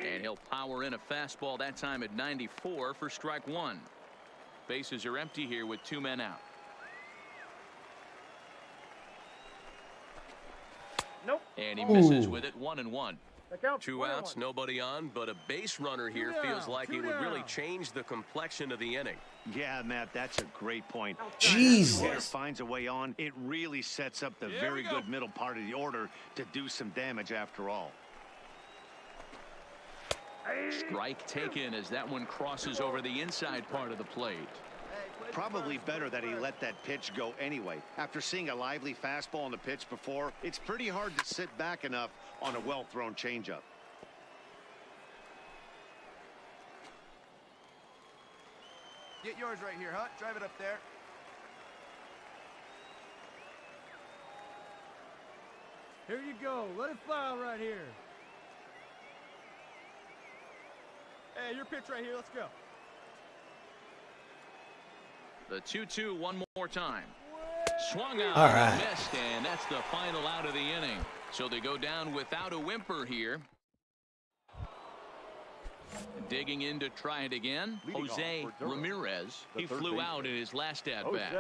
And he'll power in a fastball that time at 94 for strike 1. Bases are empty here with 2 men out. Nope. And he misses with it. 1-1. 2 outs, nobody on, but a base runner here feels like it would really change the complexion of the inning. Yeah, Matt, that's a great point. Jesus. If the hitter finds a way on, it really sets up the very good middle part of the order to do some damage after all. Strike taken as that one crosses over the inside part of the plate. Probably better that he let that pitch go anyway. After seeing a lively fastball on the pitch before, it's pretty hard to sit back enough on a well-thrown changeup. Get yours right here, Hunt. Drive it up there. Here you go. Let it fly out right here. Hey, your pitch right here. Let's go. The 2-2 one more time. Swung out. All right. Missed, and that's the final out of the inning. So they go down without a whimper here. Digging in to try it again, Jose Ramirez. He flew out in his last at-bat.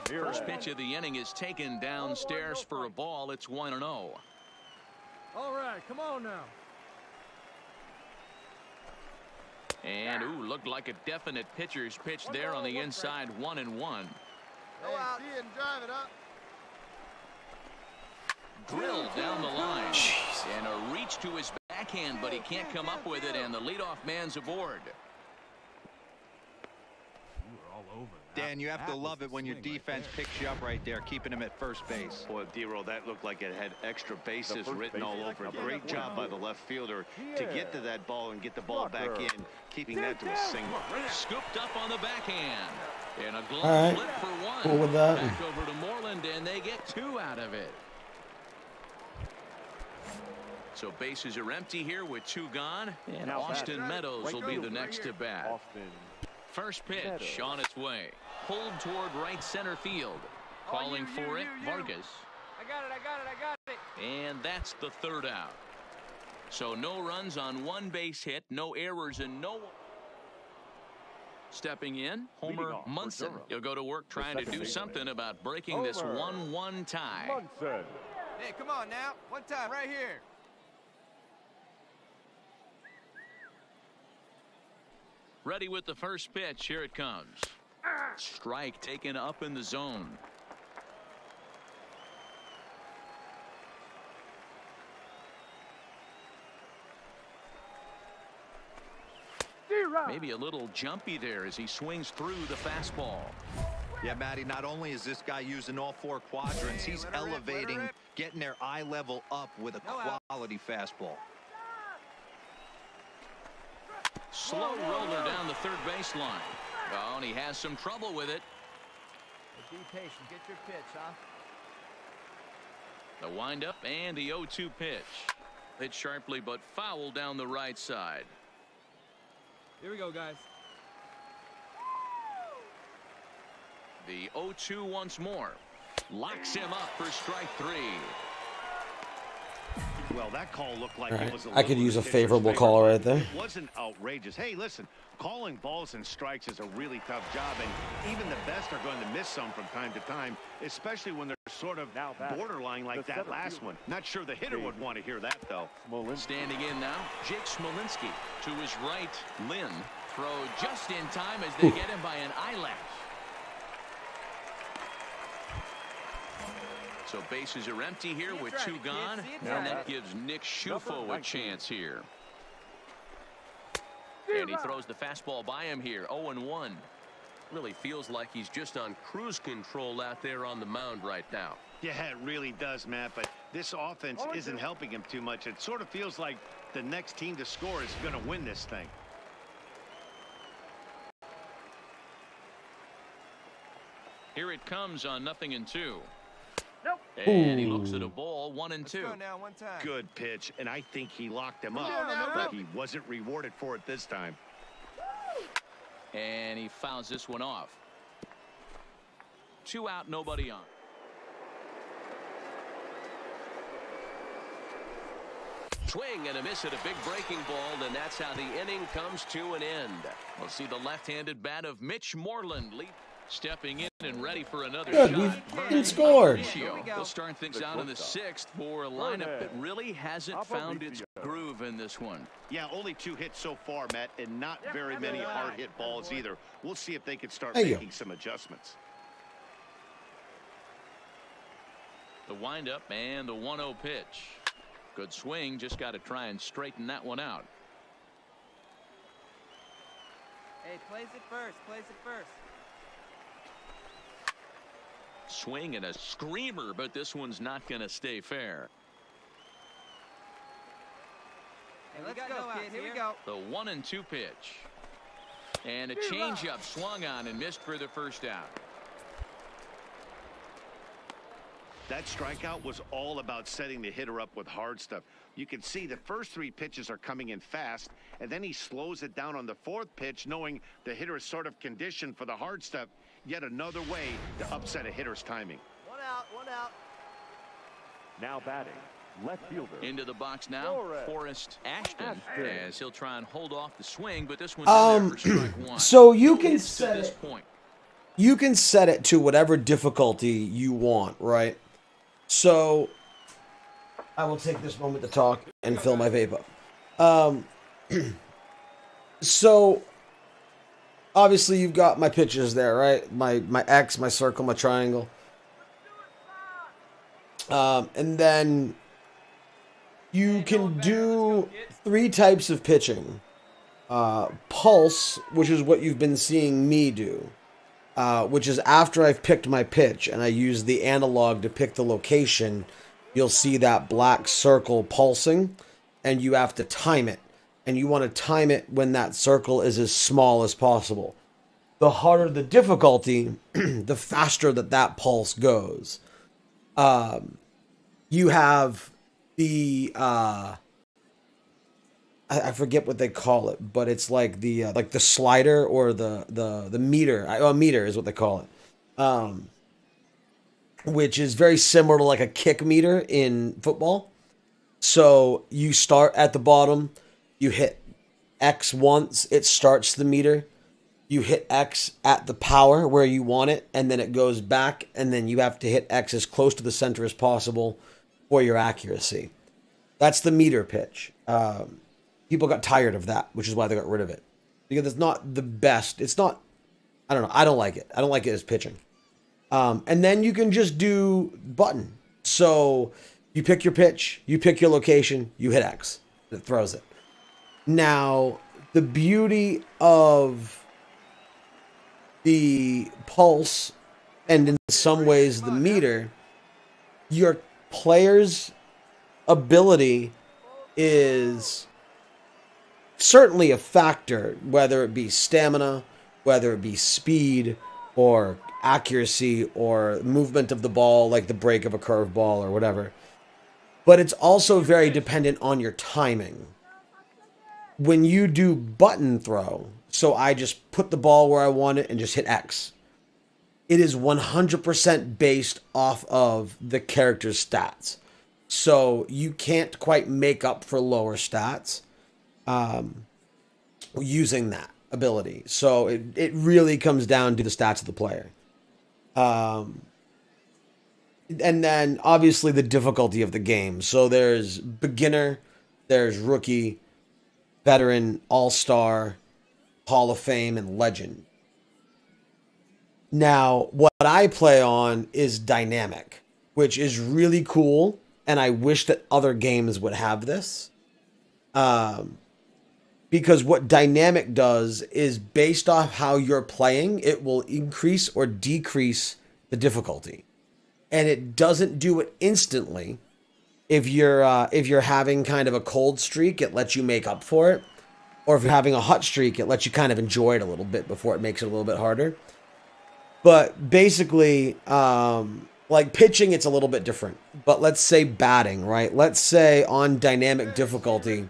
First pitch of the inning is taken downstairs for a ball. It's 1-0. All right, come on now. And, ooh, looked like a definite pitcher's pitch there on the inside. 1-1. Go out. See it and drive it up. Drilled down the line. Jeez. And a reach to his backhand, but he can't come up with it, and the leadoff man's aboard. You were all over that. Dan, you have to love it when your defense picks you up right there, keeping him at first base. Boy, D-Roll, that looked like it had extra bases written all over it. Great job by the left fielder to get to that ball and get the ball back in, keeping that to a single. Scooped up on the backhand. And a glove flip for one. Cool with that. Back over to Moreland, and they get 2 out of it. So bases are empty here with 2 gone. And Austin Meadows will be the next to bat. First pitch on its way. Pulled toward right center field. Calling for it, Vargas. I got it. And that's the 3rd out. So no runs on 1 base hit, no errors, and no... Stepping in, Homer Munson. He'll go to work trying to do something about breaking this 1-1 tie. Hey, come on now. One time right here. Ready with the first pitch. Here it comes. Strike taken up in the zone. Maybe a little jumpy there as he swings through the fastball. Yeah, Matty, not only is this guy using all 4 quadrants, he's elevating, getting their eye level up with a quality fastball. Slow roller down the third baseline. Oh, and he has some trouble with it. Be patient. Get your pitch, huh? The windup and the 0-2 pitch. Hit sharply but foul down the right side. Here we go, guys. The 0-2 once more. Locks him up for strike 3. Well, that call looked like it was I could use a favorable call right there. It wasn't outrageous. Hey, listen, calling balls and strikes is a really tough job, and even the best are going to miss some from time to time, especially when they're sort of borderline like that last one. Not sure the hitter would want to hear that, though. Standing in now, Jake Smolinski. To his right, Lynn. Throw just in time as they get him by an eyelash. So bases are empty here with 2 gone, and that gives Nick Schufo a chance here. And he throws the fastball by him here, 0-1. Really feels like he's just on cruise control out there on the mound right now. Yeah, it really does, Matt, but this offense isn't helping him too much. It sort of feels like the next team to score is going to win this thing. Here it comes on 0-2. And he looks at a ball, 1-2. Now, one time. Good pitch, and I think he locked him up, but he wasn't rewarded for it this time. And he fouls this one off. 2 out, nobody on. Swing and a miss at a big breaking ball, and that's how the inning comes to an end. We'll see the left-handed bat of Mitch Moreland stepping in and ready for another shot. We've scored. They'll start things out in the 6th for a lineup that really hasn't found its groove in this one. Yeah, only 2 hits so far, Matt, and not very many hard hit balls either. We'll see if they can start making some adjustments. The windup and the 1-0 pitch. Good swing, just got to try and straighten that one out. Hey, place it first. Swing and a screamer, but this one's not going to stay fair. Hey, let's go, kid. Here we go. The 1-2 pitch. And a changeup swung on and missed for the first out. That strikeout was all about setting the hitter up with hard stuff. You can see the first 3 pitches are coming in fast, and then he slows it down on the 4th pitch, knowing the hitter is sort of conditioned for the hard stuff. Yet another way to upset a hitter's timing. One out. Now batting, left fielder. Into the box now, Forrest Ashton, as he'll try and hold off the swing, but this one's in there for strike 1. So you can set this it. Point. You can set it to whatever difficulty you want, right? So I will take this moment to talk and fill my vape up. So obviously you've got my pitches there, right? My X, my circle, my triangle. And then you can do 3 types of pitching. Pulse, which is what you've been seeing me do. which is after I've picked my pitch and I use the analog to pick the location, you'll see that black circle pulsing, and you have to time it. And you want to time it when that circle is as small as possible. The harder the difficulty, the faster that pulse goes. You have the I forget what they call it, but it's like the slider or the meter. A meter is what they call it, which is very similar to like a kick meter in football. So you start at the bottom, you hit X once, it starts the meter. You hit X at the power where you want it, and then it goes back, and then you have to hit X as close to the center as possible for your accuracy. That's the meter pitch. People got tired of that, which is why they got rid of it. Because it's not the best. It's not, I don't know. I don't like it. I don't like it as pitching. And then you can just do button. So you pick your pitch, you pick your location, you hit X. It throws it. Now, the beauty of the pulse, and in some ways the meter, your player's ability is certainly a factor, whether it be stamina, whether it be speed, or accuracy, or movement of the ball, like the break of a curveball or whatever. But it's also very dependent on your timing. When you do button throw, so I just put the ball where I want it and just hit X, it is 100% based off of the character's stats. So you can't quite make up for lower stats using that ability. So it really comes down to the stats of the player. And then obviously the difficulty of the game. So there's beginner, there's rookie, veteran, all-star, Hall of Fame, and legend. Now, what I play on is dynamic, which is really cool, and I wish that other games would have this. Because what dynamic does is based off how you're playing, it will increase or decrease the difficulty. And it doesn't do it instantly. If you're having kind of a cold streak, it lets you make up for it. Or if you're having a hot streak, it lets you kind of enjoy it a little bit before it makes it a little bit harder. But basically, like pitching, it's a little bit different. But let's say batting, right? Let's say on dynamic difficulty,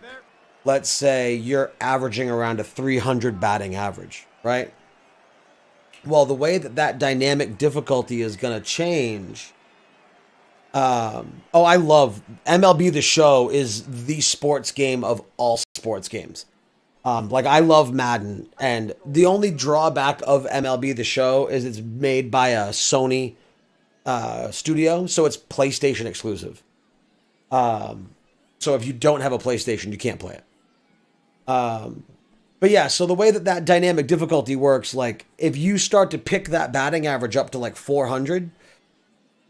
let's say you're averaging around a 300 batting average, right? Well, the way that dynamic difficulty is going to change. I love MLB The Show is the sports game of all sports games. Like I love Madden, and the only drawback of MLB The Show is it's made by a Sony studio, so it's PlayStation exclusive. So if you don't have a PlayStation, you can't play it. But yeah, so the way that dynamic difficulty works, like if you start to pick that batting average up to like 400,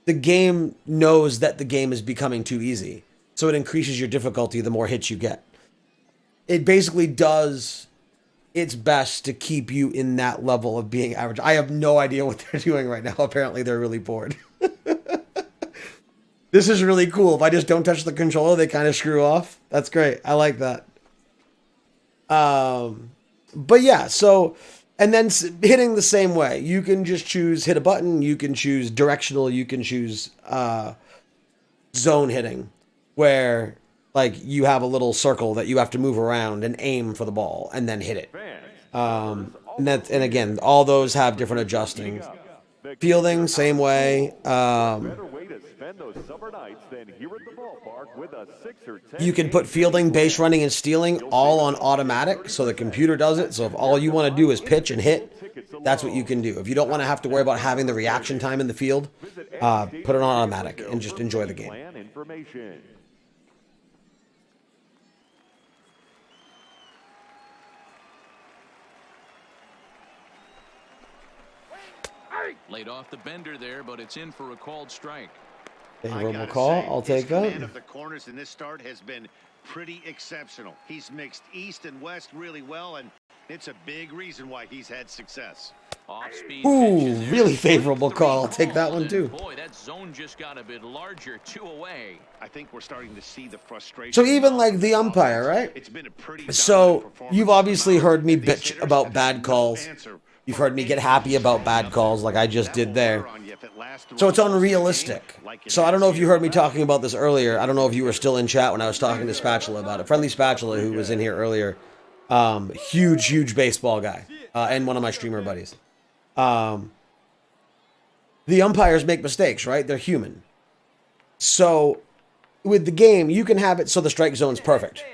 the game knows that the game is becoming too easy. So it increases your difficulty the more hits you get. It basically does its best to keep you in that level of being average. I have no idea what they're doing right now. Apparently they're really bored. This is really cool. If I just don't touch the controller, they kind of screw off. That's great. I like that. But yeah, so, and then hitting the same way. You can just choose hit a button. You can choose directional. You can choose zone hitting, where like you have a little circle that you have to move around and aim for the ball and then hit it. And again, all those have different adjustings. Fielding, same way. You can put fielding, base running, and stealing all on automatic, so the computer does it. So if all you want to do is pitch and hit, that's what you can do. If you don't want to have to worry about having the reaction time in the field, put it on automatic and just enjoy the game. Laid off the bender there, but it's in for a called strike. Favorable call. I'll take that. His command of the corners in this start has been pretty exceptional. He's mixed east and west really well, and it's a big reason why he's had success. Ooh, really favorable call. I'll take that one too. Boy, that zone just got a bit larger, 2 away. I think we're starting to see the frustration. So even like the umpire, right? It's been a pretty so you've obviously heard me bitch about bad calls. You've heard me get happy about bad calls like I just did there. So it's unrealistic. So I don't know if you heard me talking about this earlier. I don't know if you were still in chat when I was talking to Spatula about it. Friendly Spatula, who was in here earlier. Huge baseball guy. And one of my streamer buddies. The umpires make mistakes, right? They're human. So with the game, you can have it so the strike zone's perfect.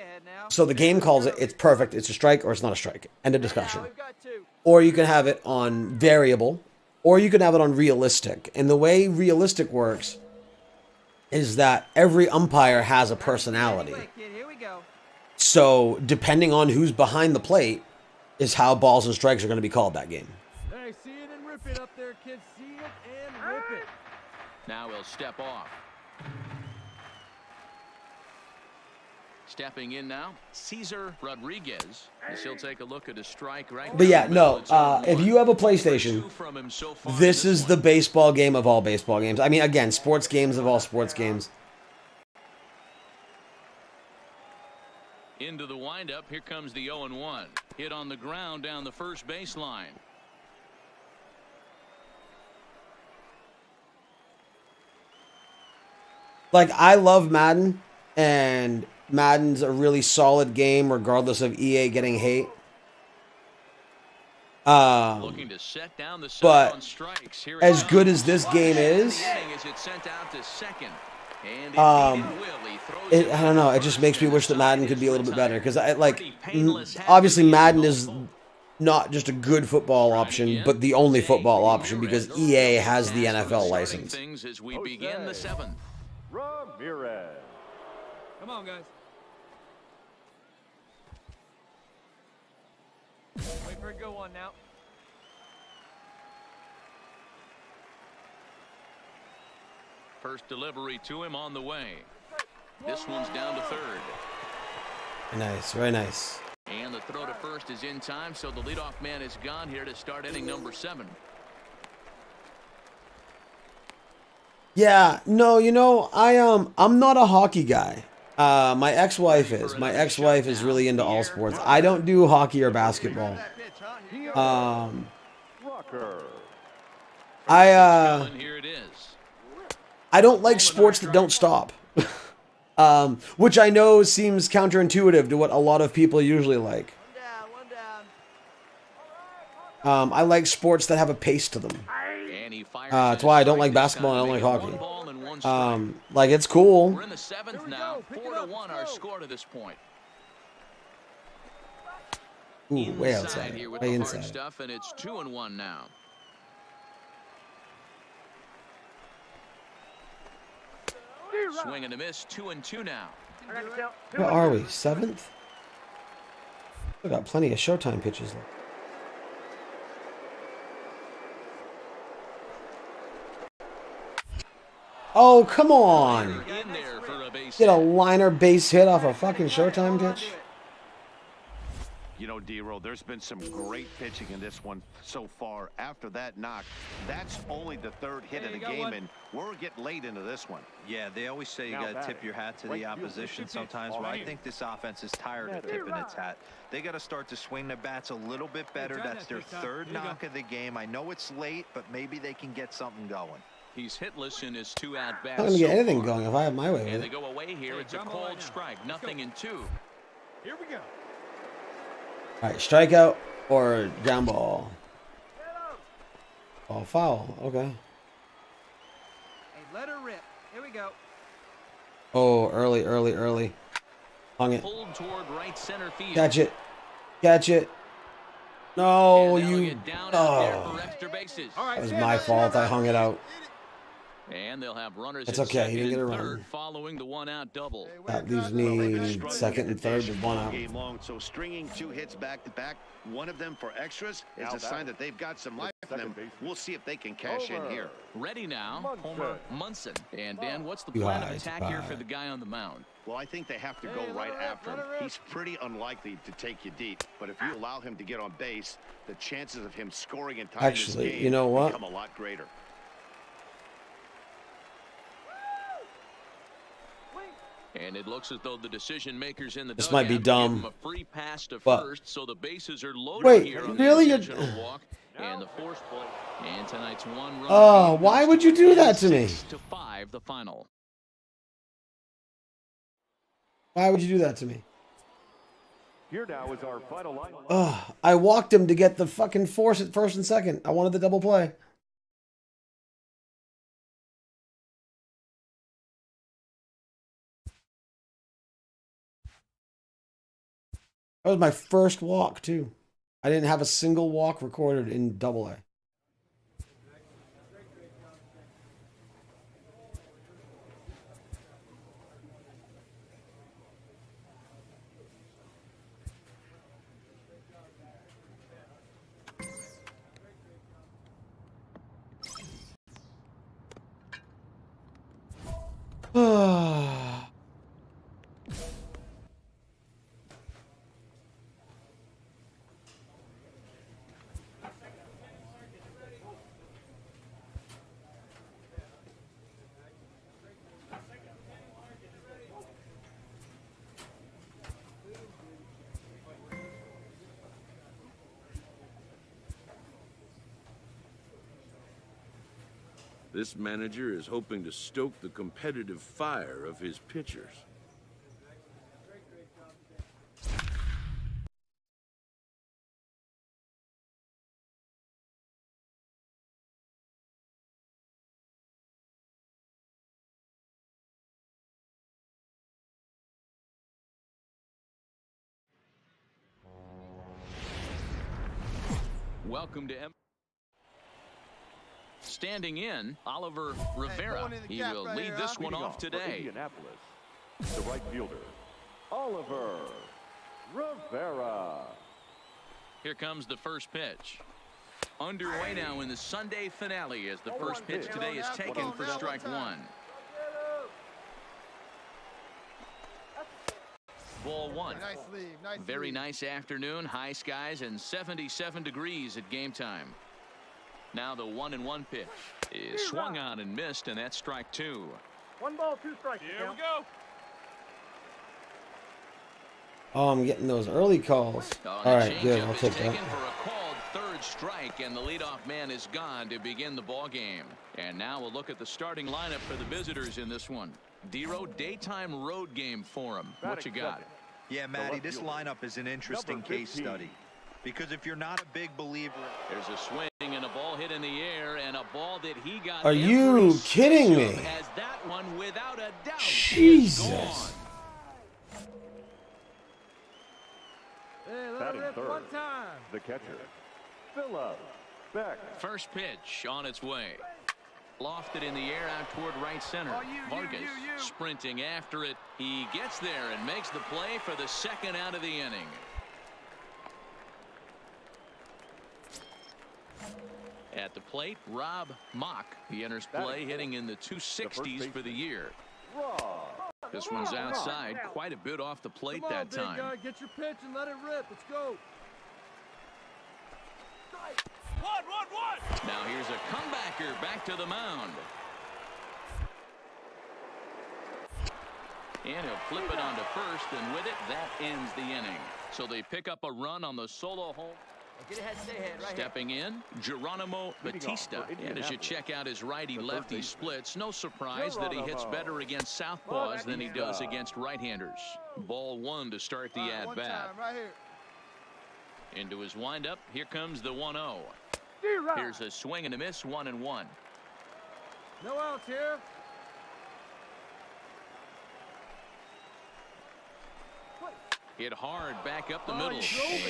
So the game calls it, it's perfect, it's a strike, or it's not a strike. End of discussion. Or you can have it on variable, or you can have it on realistic. And the way realistic works is that every umpire has a personality. So depending on who's behind the plate is how balls and strikes are going to be called that game. Hey, see it and rip it up there, kids. See it and rip it. Now he'll step off. Stepping in now, Cesar Rodriguez. He'll take a look at a strike right. But yeah, no, if you have a PlayStation, this is the baseball game of all baseball games. I mean, again, sports games of all sports games. Into the windup, here comes the 0-1. Hit on the ground down the first baseline. Like, I love Madden, and Madden's a really solid game regardless of EA getting hate. Looking to set down the but on strikes. Here as good as this game is, I don't know. It just makes me wish that Madden could be a little bit better, because obviously Madden is not just a good football option, but the only football option because EA has the NFL license. As we begin the 7th. Ramirez. Come on, guys. Wait for a go on now. First delivery to him on the way. This one's down to third. Nice, very nice. And the throw to first is in time, so the leadoff man is gone here to start inning number 7. Yeah, no, you know, I'm not a hockey guy. My ex-wife is. My ex-wife is really into all sports. I don't do hockey or basketball. I don't like sports that don't stop. Which I know seems counterintuitive to what a lot of people usually like. I like sports that have a pace to them. That's why I don't like basketball and I don't like hockey. Like, it's cool. We're in the 7th now. 4-1 our score to this point. Ooh, way outside. Here with way the inside. Stuff, and it's 2-1 now. Swing and a miss. 2-2 now. Where are we? 7th? We got plenty of Showtime pitches left. Oh, come on. Get a liner base hit off a fucking Showtime pitch. You know, D-Roll, there's been some great pitching in this one so far. After that knock, that's only the 3rd hit of the game, and we're getting late into this one. Yeah, they always say you got to tip your hat to the opposition sometimes, but I think this offense is tired of tipping its hat. They got to start to swing the bats a little bit better. That's their 3rd knock of the game. I know it's late, but maybe they can get something going. He's hitless in his 2 at-bats. I'm not going to get anything going if I have my way with it. And they go away here. It's a cold strike. 0-2. Here we go. All right, strikeout or ground ball? Oh, foul. Okay. Hey, let her rip. Here we go. Oh, early. Hung it. Pulled toward right center field. Catch it. Catch it. No, you. Oh, that was my fault. I hung it out. And they'll have runners. It's okay. He didn't get a run. Third, following the 1-out double. That leaves me 2nd and 3rd with 1 out. Game long, so stringing 2 hits back to back, one of them for extras, is a sign that they've got some life in them. We'll see if they can cash in here. Ready now, Homer Munson. And Dan, what's the plan of attack here for the guy on the mound? Well, I think they have to go right after him. He's pretty unlikely to take you deep, but if you allow him to get on base, the chances of him scoring in time this game you know what? become a lot greater. And it looks as though the decision makers in the this might be dumb. a free pass to but first, so the bases are loaded wait, here on really? The walk and the forced play. And tonight's one run. Oh, why would you do that to me? 6-5, the final. Why would you do that to me? Here now is our final line. I walked him to get the fucking force at first and second. I wanted the double play. That was my first walk, too. I didn't have a single walk recorded in AA. This manager is hoping to stoke the competitive fire of his pitchers. Welcome to Standing in, Oliver Rivera. He will lead this one off today. Indianapolis, the right fielder, Oliver Rivera. Here comes the first pitch. Underway now in the Sunday finale as the first pitch today is taken for strike one. Ball one. Very nice afternoon, high skies and 77 degrees at game time. Now the 1-1 pitch is swung on and missed, and that's strike two. 1 ball, 2 strikes. Here we go. Oh, I'm getting those early calls. All right, good. I'll take that. For a called third strike, and the leadoff man is gone to begin the ball game. And now we'll look at the starting lineup for the visitors in this one. Dero, daytime road game for him. What you got? Yeah, Matty, this lineup is an interesting case study. Because if you're not a big believer, there's a swing and a ball hit in the air and a ball that he got. Are you kidding me? As that one, without a doubt, Jesus. Batting third, the catcher, Philip Beck. First pitch on its way. Lofted in the air out toward right center. Vargas sprinting after it. He gets there and makes the play for the second out of the inning. At the plate, Rob Mock. He enters play hitting in the 260s for the year. This one's outside, quite a bit off the plate that time. Guy, get your pitch and let it rip. Let's go. Now here's a comebacker back to the mound. And he'll flip it onto first, and with it, that ends the inning. So they pick up a run on the solo home. Get ahead, stay ahead, right Stepping in, Geronimo Batista. And as you check out his righty-lefty splits, no surprise that he hits better against southpaws than he does against right-handers. Ball one to start the at-bat. Into his windup, here comes the 1-0. Here's a swing and a miss, 1-1. No outs here. Hit hard back up the middle,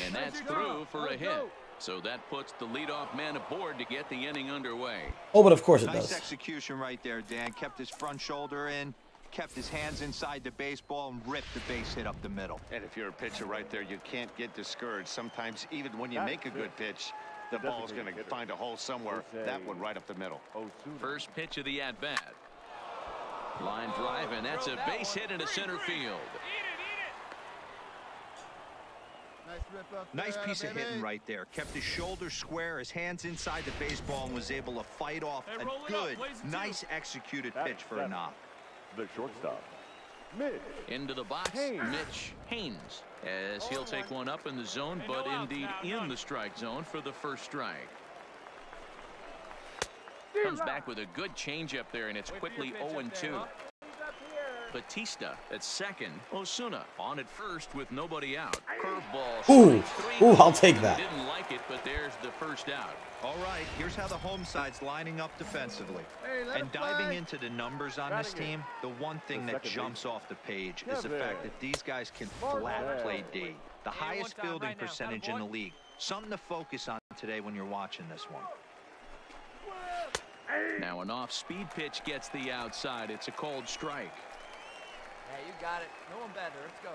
and that's through for a hit. So that puts the leadoff man aboard to get the inning underway. Oh, but of course it does. Nice execution right there, Dan. Kept his front shoulder in, kept his hands inside the baseball, and ripped the base hit up the middle. And if you're a pitcher right there, you can't get discouraged. Sometimes even when you make a good pitch, the ball's going to find a hole somewhere. That one right up the middle. First pitch of the at-bat. Line drive, and that's a base hit into center field. Nice piece of hitting right there. Kept his shoulders square, his hands inside the baseball, and was able to fight off a good, nice executed pitch for a knock. The shortstop, Mitch. Into the box, Mitch Haynes, as he'll take one up in the zone, but indeed in the strike zone for the first strike. Comes back with a good changeup there, and it's quickly 0-2. Batista at second. Osuna on at first with nobody out. Curveball. Ooh, I'll take that. Didn't like it, but there's the first out. All right, here's how the home side's lining up defensively. And diving into the numbers on this team, the one thing that jumps off the page is the fact that these guys can flat play D. The highest fielding percentage in the league. Something to focus on today when you're watching this one. Now an off-speed pitch gets the outside. It's a cold strike. Hey, you got it. No one better. Let's go.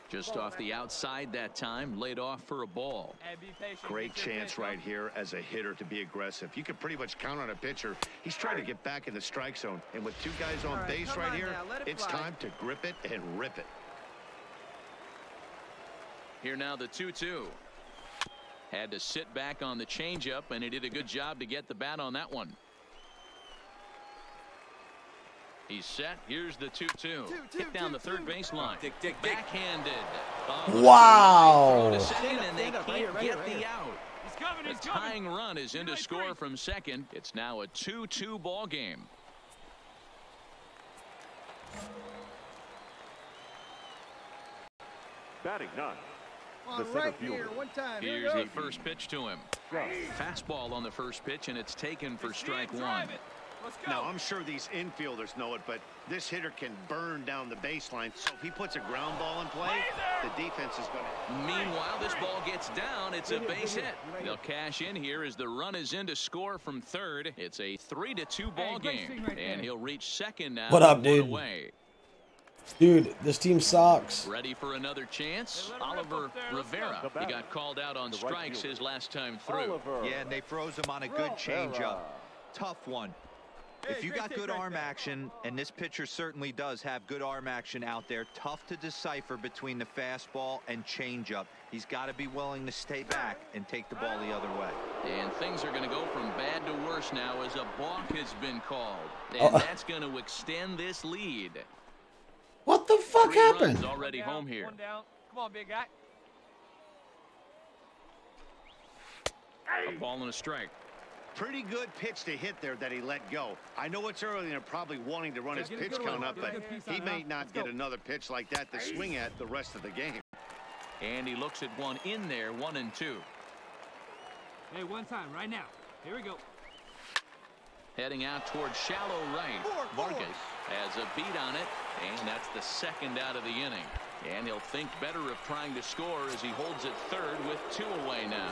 Just off the outside that time, laid off for a ball. Hey, be patient. Great chance right here as a hitter to be aggressive. You can pretty much count on a pitcher. He's trying to get back in the strike zone. And with two guys on base right here, it's time to grip it and rip it. Here now the 2-2. Had to sit back on the changeup, and he did a good job to get the bat on that one. He's set. Here's the 2-2. Hit down the third baseline. Backhanded. Wow. To second, and they can't get the out. The tying run is in to score from second. It's now a 2-2 ball game. Batting none. The center fielder. Here's the first pitch to him. Fastball on the first pitch, and it's taken for strike one. Now, I'm sure these infielders know it, but this hitter can burn down the baseline. So if he puts a ground ball in play, the defense is going to. Meanwhile, this ball gets down. It's a base hit. They'll cash in here as the run is in to score from third. It's a 3-2 ball game, and he'll reach second now. What up, dude? Away. Dude, this team sucks. Ready for another chance? Oliver Rivera. He got called out on strikes his last time through. Yeah, and they froze him on a good changeup. Tough one. If you got good arm action, and this pitcher certainly does have good arm action out there, tough to decipher between the fastball and changeup. He's got to be willing to stay back and take the ball the other way. And things are going to go from bad to worse now as a balk has been called. And that's going to extend this lead. What the fuck happened? Already home here. One down. Come on, big guy. A ball and a strike. Pretty good pitch to hit there that he let go. I know it's early and they're probably wanting to run his pitch count up, but he may not get another pitch like that to swing at the rest of the game. And he looks at one in there, 1-2. Hey, one time, right now. Here we go. Heading out towards shallow right. Vargas has a beat on it, and that's the second out of the inning. And he'll think better of trying to score as he holds it third with 2 away now.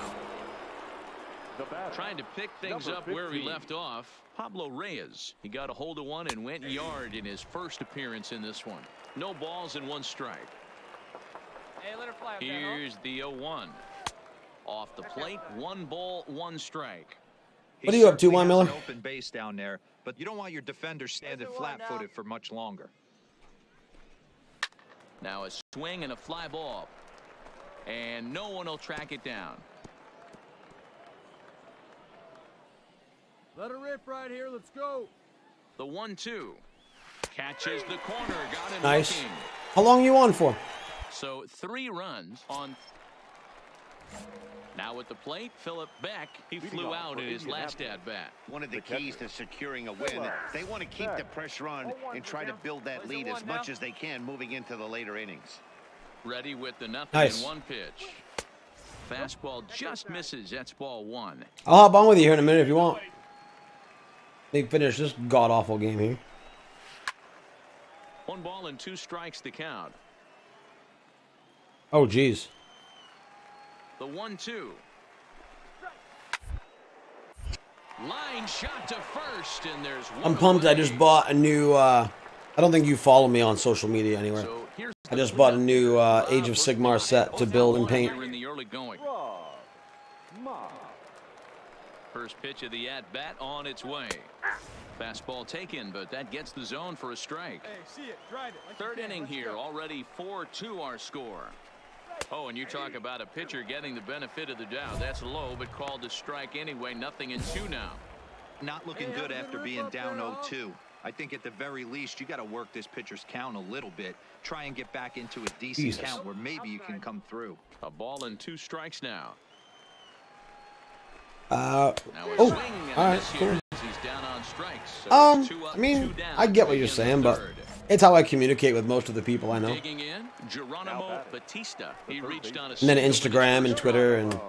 Trying to pick things up where he left off. Pablo Reyes. He got a hold of one and went yard in his first appearance in this one. No balls and 1 strike. Hey, let her fly up there, Here's the 0-1. Off the plate, 1 ball, 1 strike. What are you up to, Wine Miller? Open base down there, but you don't want your defender standing flat-footed for much longer. Now a swing and a fly ball. And no one will track it down. Let her rip right here. Let's go. The 1-2. Catches the corner. Got him nice. looking. How long you on for? So 3 runs on. Now at the plate, Philip Beck. He flew out in his last at-bat. One of the keys to securing a win. They want to keep the pressure on and try to build that lead as much as they can moving into the later innings. Ready with the 0-1 pitch. Fastball just misses. That's ball 1. I'll hop on with you here in a minute if you want. They finish this god-awful game here. 1 ball and 2 strikes to count. Oh, jeez. The 1-2. Line shot to first, and there's one. I'm pumped. I just bought a new. I don't think you follow me on social media anywhere. So I just bought a new Age of Sigmar set to build and paint. In the early going. First pitch of the at-bat on its way. Fastball taken, but that gets the zone for a strike. Hey, see it, drive it. Like Third inning here, already 4-2 our score. Oh, and you talk about a pitcher getting the benefit of the doubt. That's low, but called to strike anyway. 0-2 now. Not looking good after being down 0-2. I think at the very least, you got to work this pitcher's count a little bit. Try and get back into a decent count where maybe you can come through. A ball and 2 strikes now. All right, cool. He's down on strikes. So I mean, I get what you're saying, but it's how I communicate with most of the people I know. Digging in, Geronimo Batista. He reached on a and then Instagram and Twitter, and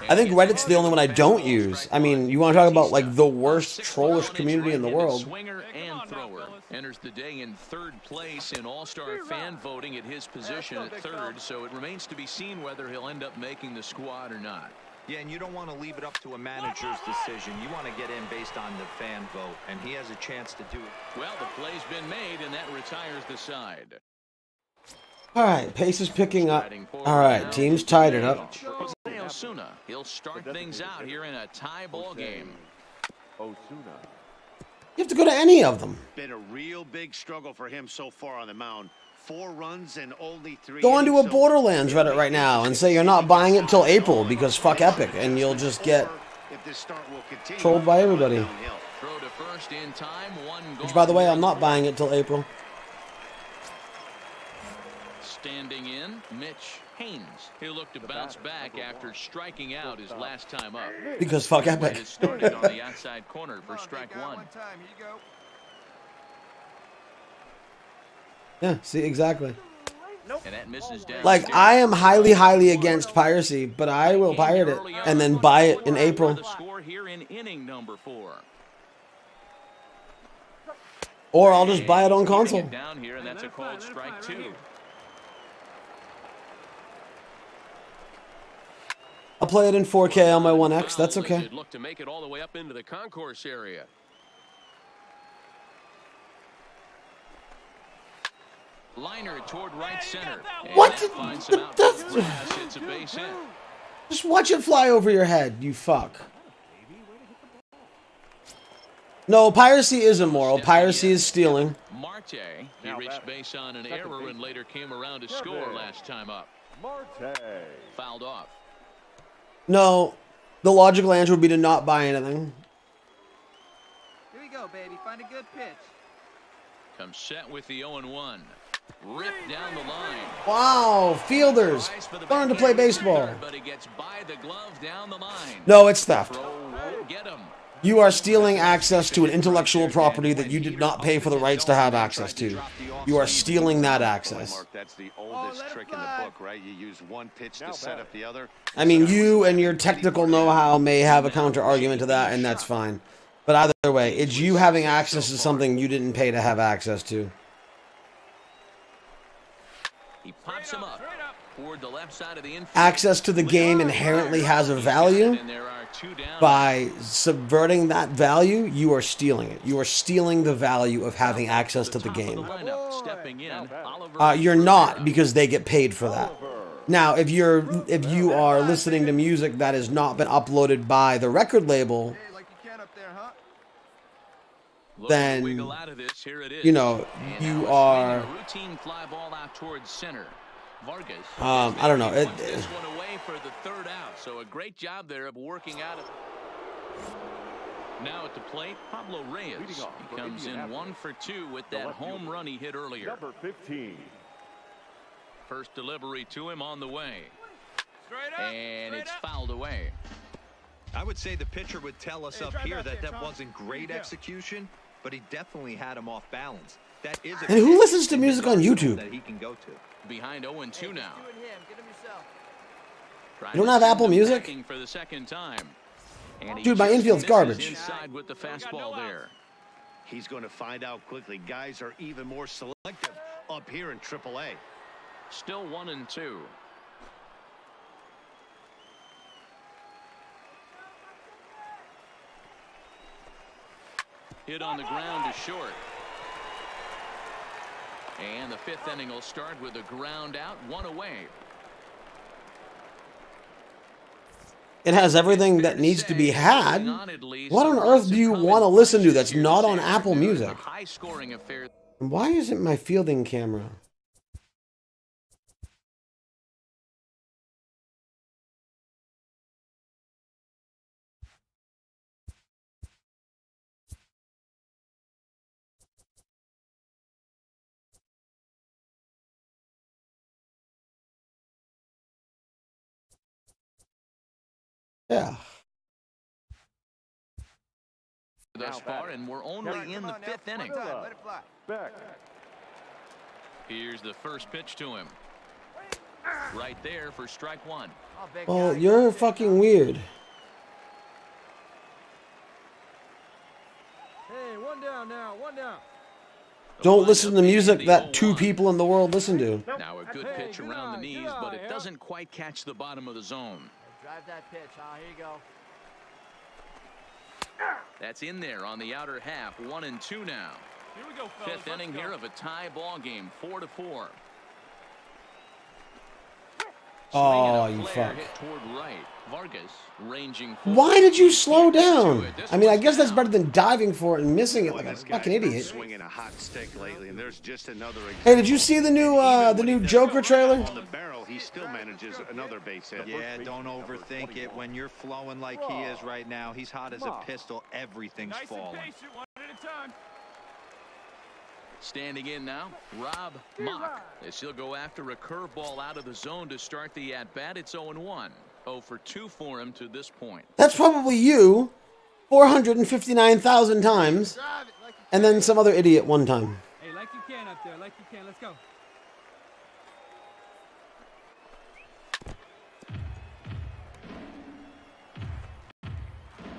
I think Reddit's the only one I don't use. I mean, you want to talk about like the worst trollish community in the world. Swinger and thrower enters the day in 3rd place in All-Star fan voting at his position at 3rd, so it remains to be seen whether he'll end up making the squad or not. Yeah, and you don't want to leave it up to a manager's decision. You want to get in based on the fan vote, and he has a chance to do it. Well, the play's been made, and that retires the side. All right, pace is picking up. All right, teams tied it up. Jose Osuna, he'll start things out here in a tie ball game. You have to go to any of them. Been a real big struggle for him so far on the mound. 4 runs and only 3. Go onto a Borderlands Reddit right now and say you're not buying it till April because fuck Epic, and you'll just get trolled by everybody. Throw to first in time, 1 goal. Which, by the way, I'm not buying it till April. Standing in, Mitch Haynes. He'll look to bounce back after striking out his last time up. Because fuck Epic. It started on the outside corner for strike 1. Yeah, see, exactly. And that misses down. Like, I am highly, highly against piracy, but I will pirate it and then buy it in April. The score here in inning number 4. Or I'll just buy it on console. Down here, and that's a called strike 2. I'll play it in 4K on my 1X. That's okay. Look to make it all the way up into the concourse area. Liner toward right center. What? It's a base hit. Just watch it fly over your head, you fuck. No, piracy is immoral. Piracy is stealing. Marte, he reached base on an error and later came around to score last time up. Fouled off. No, the logical answer would be to not buy anything. Here we go, baby. Find a good pitch. Comes set with the 0-1. Ripped down the line. Wow, fielders. Learn to play baseball. But he gets by the glove down the line. No, it's theft. Get him. You are stealing access to an intellectual property that you did not pay for the rights to have access to. You are stealing that access. That's the oldest trick in the book, right? You use one pitch to set up the other. I mean, you and your technical know-how may have a counter-argument to that, and that's fine. But either way, it's you having access to something you didn't pay to have access to. He pops him up toward the left side of the infield. Access to the game inherently has a value. By subverting that value, you are stealing it. You are stealing the value of having access to the game. You're not, because they get paid for that. Now, if you are listening to music that has not been uploaded by the record label, then you know you are. Routine fly ball out towards center. Vargas. I don't know. This one away for the 3rd out. So a great job there of working out. Now at the plate, Pablo Reyes. He comes in 1 for 2 with that home run he hit earlier. Number 15. First delivery to him on the way. And it's fouled away. I would say the pitcher would tell us up here that wasn't great execution, but he definitely had him off balance. That is a and who listens to music on YouTube? That he can go to. Behind 0-2 now. You don't have Apple Music? For the 2nd time. Dude, my infield's garbage. Inside with the fastball there. He's going to find out quickly. Guys are even more selective up here in AAA. Still 1-2. Hit on the ground to short. And the 5th inning will start with a ground out, 1 away. It has everything that needs to be had. What on earth do you want to listen to that's not on Apple Music? And why isn't my fielding camera? Yeah. Thus far, and we're only in the 5th inning. Let it fly. Back. Here's the first pitch to him. Right there for strike 1. Well, you're fucking weird. Hey, one down now, one down. Don't listen to music that 2 people in the world listen to. Now a good pitch around the knees, but it doesn't quite catch the bottom of the zone. Drive that pitch, huh? Here you go. That's in there on the outer half. 1-2 now. Here we go, fellas. 5th inning here of a tie ball game. 4-4. Oh, you fuck. Hit toward right. Vargas ranging. Why did you slow down? I mean, I guess that's better than diving for it and missing it like a fucking idiot. Swinging a hot stick lately, and there's just another example. Hey, did you see the new Joker trailer? On the barrel, he still manages another base hit. Yeah, don't overthink it. When you're flowing like he is right now, he's hot as a pistol. Everything's falling. Patient, one at a time. Standing in now, Rob Mock. He'll go after a curveball out of the zone to start the at-bat. It's 0-1. 0 for 2 for him to this point. That's probably you 459,000 times, and then some other idiot one time. Hey, like you can up there, like you can. Let's go.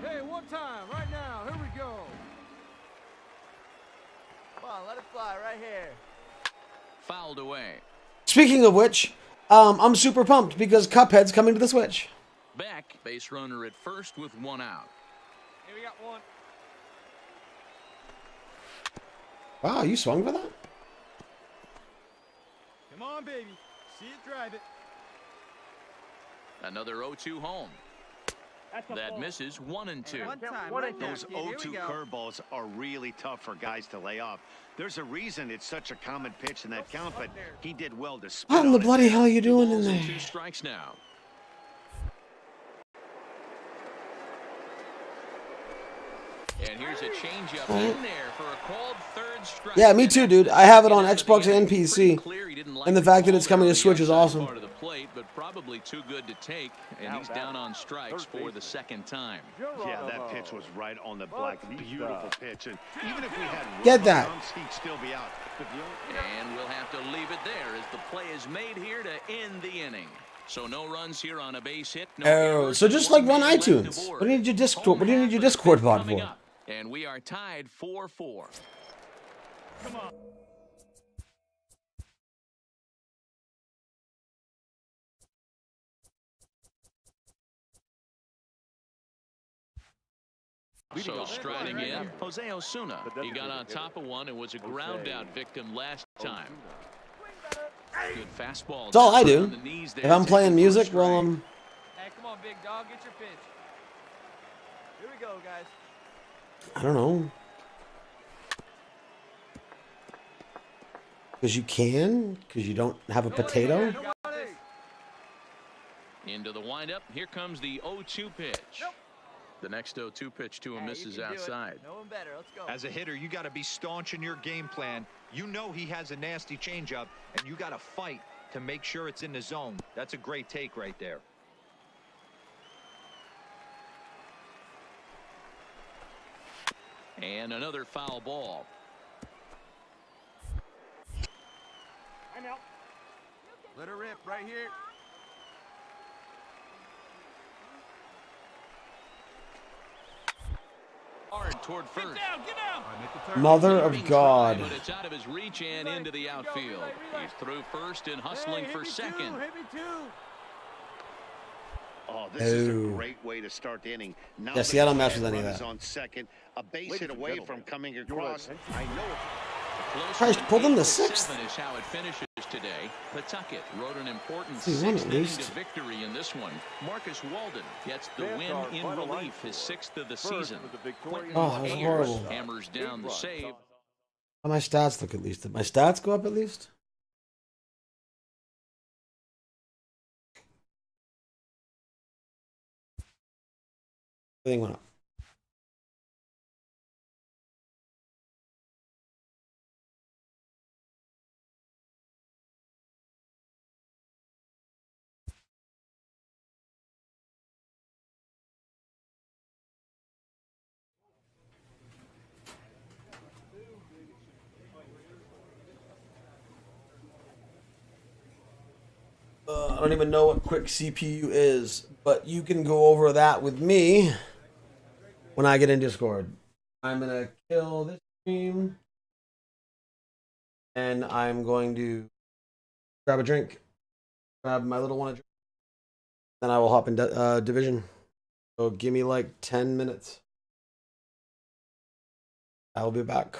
Hey, one time, right now. Here we go. Come on, let it fly right here. Fouled away. Speaking of which, I'm super pumped because Cuphead's coming to the Switch. Back, base runner at first with 1 out. Here we got one. Wow, you swung for that? Come on, baby. See it, drive it. Another 0-2 home. That misses. 1-2. Those 0-2 curveballs are really tough for guys to lay off. There's a reason it's such a common pitch in that count, but he did well to spin. What in the bloody hell are you doing in there? 2 strikes now. And here's a changeup in there for a called 3rd strike. Yeah, me too, dude. I have it on Xbox and PC. And the fact that it's coming to Switch is awesome. Part of the plate, but probably too good to take, and he's down on strikes for the 2nd time. Yeah, that pitch was right on the black. Beautiful pitch. And even if we had get that, he'd still be out. And we'll have to leave it there as the play is made here to end the inning. So no runs here on a base hit. No so just like run iTunes. What do you need your Discord? What do you need your Discord bot for? And we are tied 4-4. Come on. So striding in, Jose Osuna. He got on top of one and was a ground out victim last time. Good fastball. That's all I do. If I'm playing music, well, Hey, come on, big dog, get your pitch. Here we go, guys. I don't know. Because you can? Because you don't have a potato? Into the windup. Here comes the 0-2 pitch. Nope. The next 0-2 pitch to him misses outside. No one better. Let's go. As a hitter, you got to be staunch in your game plan. You know he has a nasty changeup, and you got to fight to make sure it's in the zone. That's a great take right there. And another foul ball. I'm out. Let her rip right here. Hard toward first. Get down. Mother of God. But it's out of his reach and into the outfield. He's through first and hustling for second. Oh, this is a great way to start the inning. Now yeah, see, I don't mess with any of that. On second, a base hit away from coming across. I know Christ, pulled him to 6th. Is how it finishes today. Pawtucket wrote an important 6th inning to victory in this one. Marcus Walden gets the win in relief, his 6th of the season. Oh, that's horrible. Hammers down the save. How my stats look at least? Did my stats go up at least? Everything went up. I don't even know what quick CPU is, but you can go over that with me when I get in Discord. I'm going to kill this stream, and I'm going to grab a drink, grab my little one a drink, then I will hop in Division. So give me like 10 minutes. I will be back.